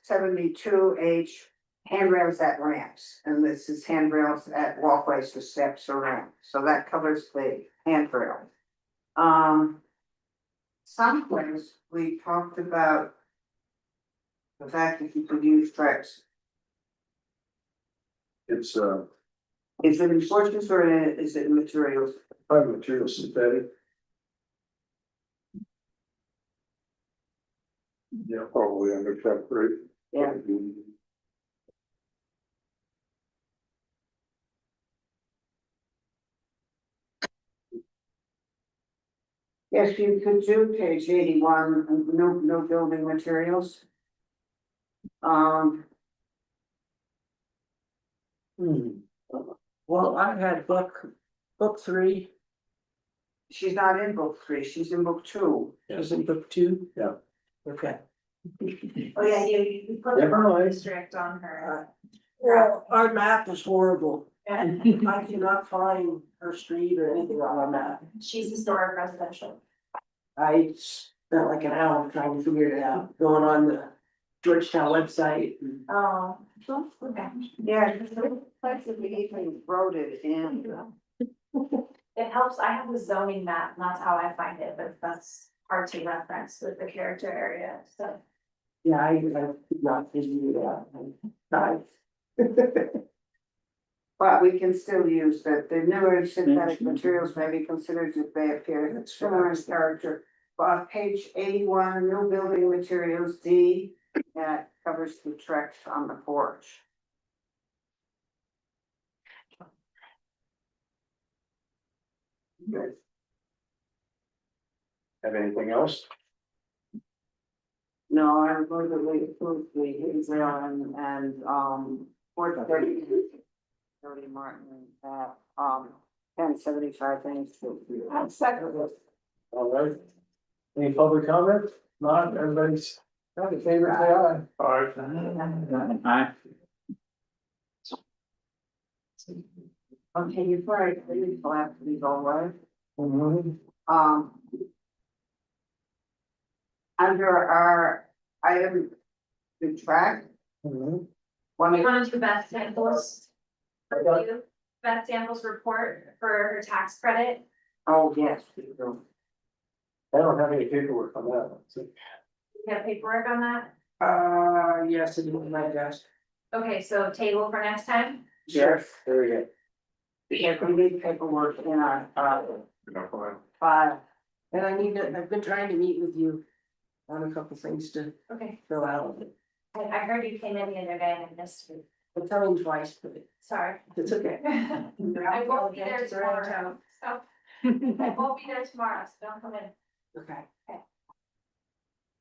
72H, handrails at ramps, and this is handrails at walkways or steps or ramps, so that covers the handrail. Someplace we talked about the fact that you could use Trex. it's, Is it in portions or is it in materials? fiber material synthetic. Yeah, probably under check, right? Yeah. Yes, you could do page 81, no building materials. Well, I had book 3, She's not in book 3, she's in book 2. is in book 2? Yeah. Okay. Oh, yeah, you put the Never wrong mind. district on her. Well, our map is horrible. I cannot find her street or anything on our map. She's historic residential. I spent like an hour trying to figure it out, going on the Georgetown website. Oh, okay. Yeah, because the place that we even wrote it in. It helps, I have the zoning map, and that's how I find it, but that's hard to reference with the character area, so. Yeah, I could not figure it out. Nice. But we can still use that, the newer synthetic materials may be considered if they appear similar in character. Page 81, new building materials, D, that covers the Trex on the porch. Okay. Have anything else? No, I was going to wait approve the Israel and, Fort Thirty. Thirty Martin, at, 1075 Main Street. I'll second it. All right. Any public comment? Not, everybody's got a favorite, say aye. Alright. Aye. Okay, you're right, these will have to be all right. Mhm. Under our item to track, Mhm. one We of, wanted to Beth samples. Review Beth samples report for her tax credit. oh, yes. I don't have any paperwork on that one, so. You have paperwork on that? Yes, it was my desk. Okay, so table for next time? Sure. There we go. There's gonna be paperwork in our, file. And I've been trying to meet with you on a couple things to Okay, fill out. I heard you came in the other day and I missed you. I'm telling twice, but Sorry. it's okay. I won't be there tomorrow, so. I won't be there tomorrow, so don't come in. Okay.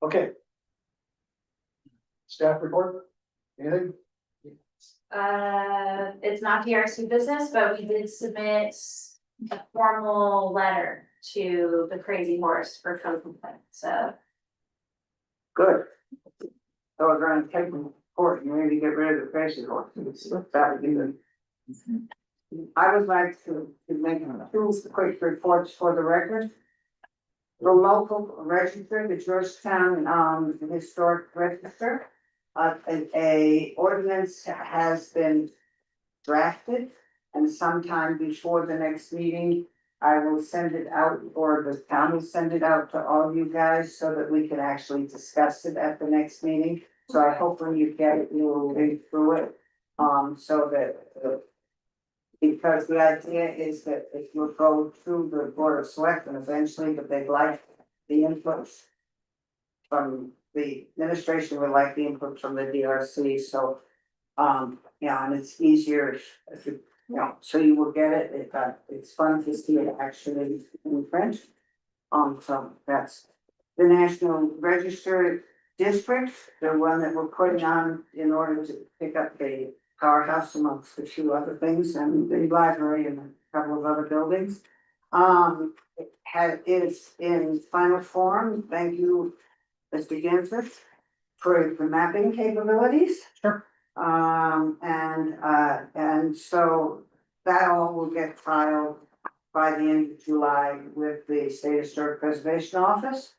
Okay. Staff report? Anything? It's not DRC business, but we did submit a formal letter to the Crazy Horse for code complaint, so. Good. So we're gonna take them to court, and maybe get rid of the crazy horse. That would be good. I would like to make two quick reports for the record. The local register, the Georgetown Historic Register, a ordinance has been drafted. And sometime before the next meeting, I will send it out, or the town will send it out to all you guys so that we can actually discuss it at the next meeting. So I hope when you get it, you will read through it, so that. Because the idea is that it will go through the board of selectmen eventually, but they'd like the inputs. From the administration would like the input from the DRC, so, yeah, and it's easier if you, so you will get it, it's fun to see it actually in print. So that's the National Register District, the one that we're putting on in order to pick up the powerhouse amongst a few other things, and the library and a couple of other buildings. It's in final form, thank you, Mr. Gansford, for the mapping capabilities. Sure. And so that all will get filed by the end of July with the State Historic Preservation Office.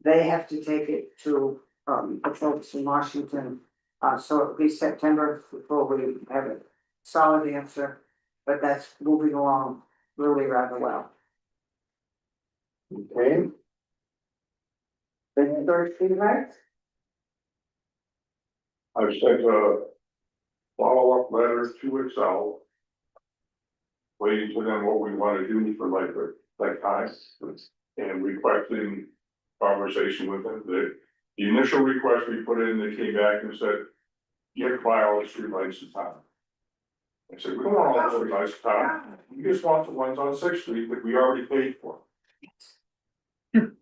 They have to take it to, the folks in Washington. So it'll be September before we have a solid answer, but that's moving along really rather well. Okay. The third feedback? I've sent a follow-up letter to Excel. Waiting for them what we want to do for like time, and requesting conversation with them. The initial request we put in, they came back and said, get file streetlights in town. I said, we don't want all the streetlights in town, we just want the ones on Sixth Street that we already paid for.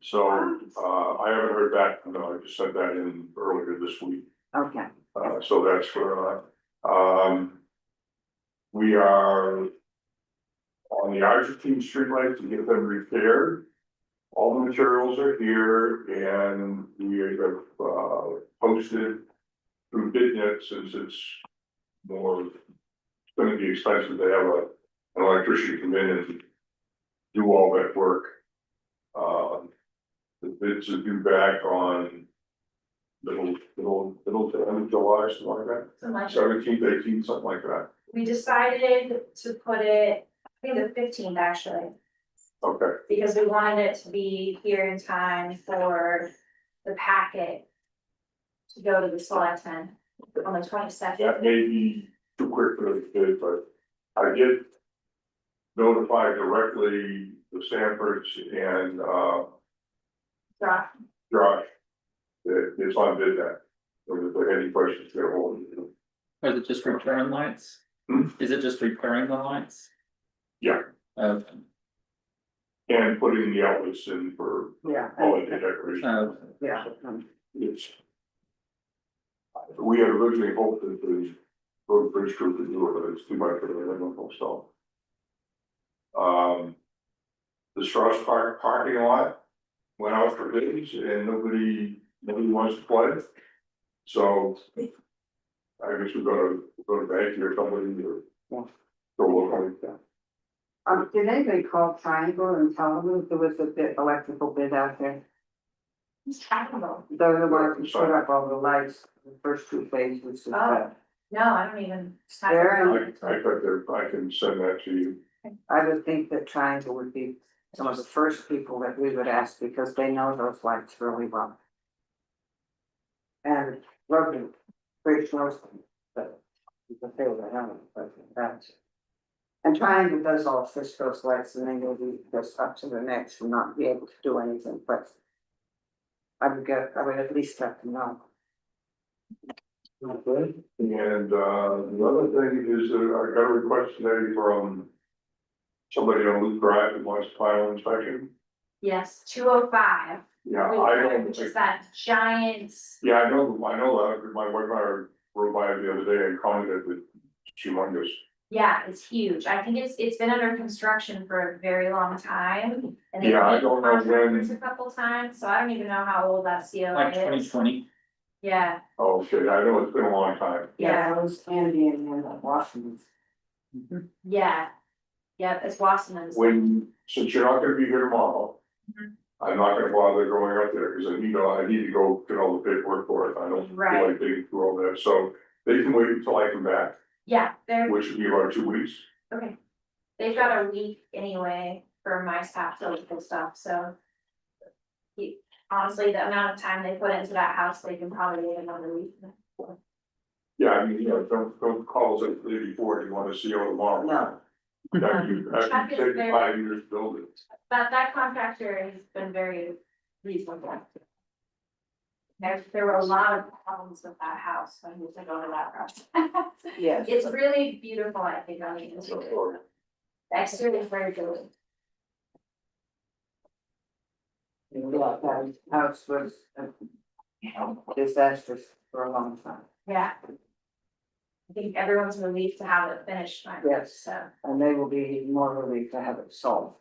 So, I haven't heard back, I just sent that in earlier this week. Okay. So that's for, we are on the Argentine streetlight to get them repaired. All the materials are here and we have, posted through BidNet, since it's more, it's gonna be expensive to have an electrician come in and do all that work. The bids are due back on middle to end of July, something like that. So much. 17th, 18th, something like that. We decided to put it, I think the 15th actually, Okay, because we wanted it to be here in time for the packet. To go to the selectmen on the 22nd. that may be too quick for the bid, but I did notify directly the Sanfords and, Josh, Josh that it's on bid that. Or if there are any questions, they're holding. Is it just repairing lights? Hmm? Is it just repairing the lights? Yeah. Okay. And putting the outlets in for Yeah. holiday decoration. Yeah. It's. We had originally hoped that the road bridge crew could do it, but it's too much for the original stuff. The Strauss Park parking lot went out for bids and nobody wants to play. So. I guess we're gonna go to bank or somebody or. Go look like that. Did anybody call Triangle and tell them if there was a bit electrical bid out there? It's terrible. They're the ones who put up all the lights, the first two phases of that. No, I don't even. have There, it. I bet there, I can send that to you. I would think that Triangle would be some of the first people that we would ask because they know those lights really well. And Logan, Bridge knows them, but because they were having, but that's. And Triangle does all Cisco's lights and then they'll be just up to the next and not be able to do anything, but. I would at least have to know. Okay. And, the other thing is, I got a request today from. Somebody on Loop Drive who wants final inspection. Yes, 205. Yeah, I don't. Which is that giant, Yeah, I know that, because my wife and I rode by it the other day and commented that it's humongous. yeah, it's huge. I think it's been under construction for a very long time. And they've Yeah, I made don't know contractors when. a couple times, so I don't even know how old that COA is. 2020. Yeah, Oh, okay, I know it's been a long time. yeah, It was Andy and Washington. yeah. Yeah, it's Wassman's. Since you're not gonna be here tomorrow. Mhm. I'm not gonna bother going up there, because I need to go get all the paperwork for it, I don't feel Right. like digging through all that, so they can wait until I come back, Yeah, they're, which would be about 2 weeks. okay. They've got a week anyway for my staff to look at stuff, so. Honestly, the amount of time they put into that house, they can probably wait another week. Yeah, I mean, don't call us at the day before, if you wanna see all tomorrow. No. That could take 5 years to build it. But that contractor has been very reasonable. There were a lot of problems with that house when we took over that project. Yes. It's really beautiful, I think, on the interior. The exterior is very good. That house was disastrous for a long time. Yeah. I think everyone's relieved to have it finished finally, Yes. so, And they will be more relieved to have it solved.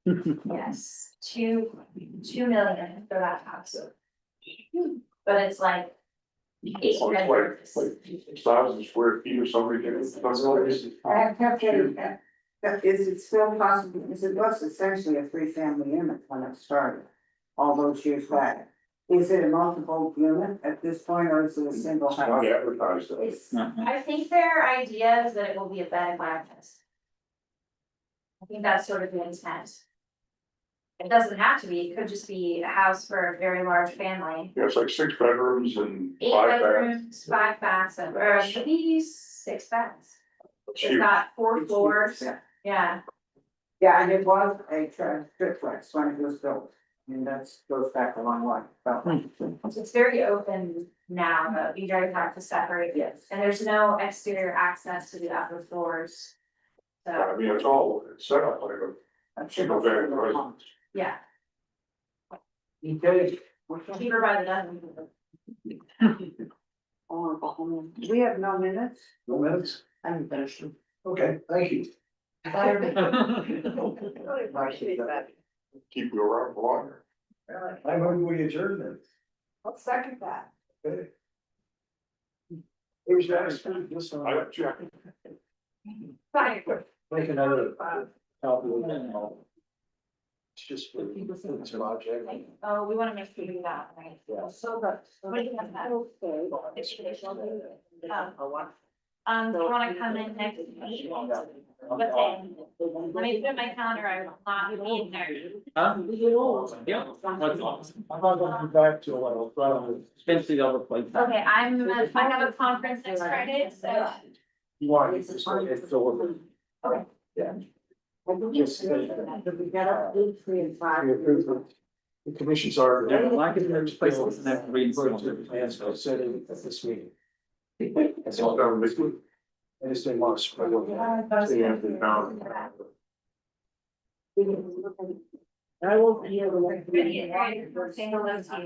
yes, 2 million for that house. But it's like. 8 So it's bedrooms. like 6,000 square feet or something. I have to, is it still possible, because it was essentially a 3-family unit when it started, all those years back. Is it a multiple unit at this point, or is it a single It's not house? advertised. though. It's, I think their idea is that it will be a bed and breakfast. I think that's sort of the intent. It doesn't have to be, it could just be a house for a very large family. Yeah, it's like 6 bedrooms and 8 5 baths. bedrooms, 5 baths, or maybe 6 beds. It's got 4 floors, yeah, Yeah, and it was a triplex when it was built, and that's goes back a long way, so. it's very open now, but you guys have to separate. Yes. And there's no exterior access to the upper floors. So, I mean, it's set up like a single family residence. yeah, Okay. cheaper by the dozen. We have no minutes? No minutes? I haven't finished them. Okay, thank you. Keep you around for longer. I move we adjourn then. I'll second that. Okay. Who's next? This one. I check. Fine. Make another copy of that. It's just for the project. Oh, we wanna make sure you do that, right? Yeah. So, what do you have that? Do you wanna come in next week? What day? Let me put in my calendar, I will not be in there. Yeah. I'm not gonna be back till Friday. Eventually they'll replace. Okay, I have a conference next Friday, so. You want it to stay at Philip? Okay. Yeah. Just, we got up 8, 3, and 5. The commissions are. Yeah, well, I can replace this and then reinstall it. Plans for setting at this meeting. That's all done this week. And it's been months. So you have to count. I won't be here the next Say meeting. hello to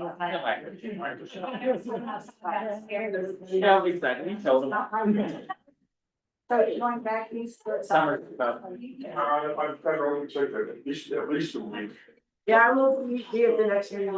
you. Yeah, we said, we told them. So going back east. Summer, about I'm federal, at least a week. Yeah, I won't be here the next meeting.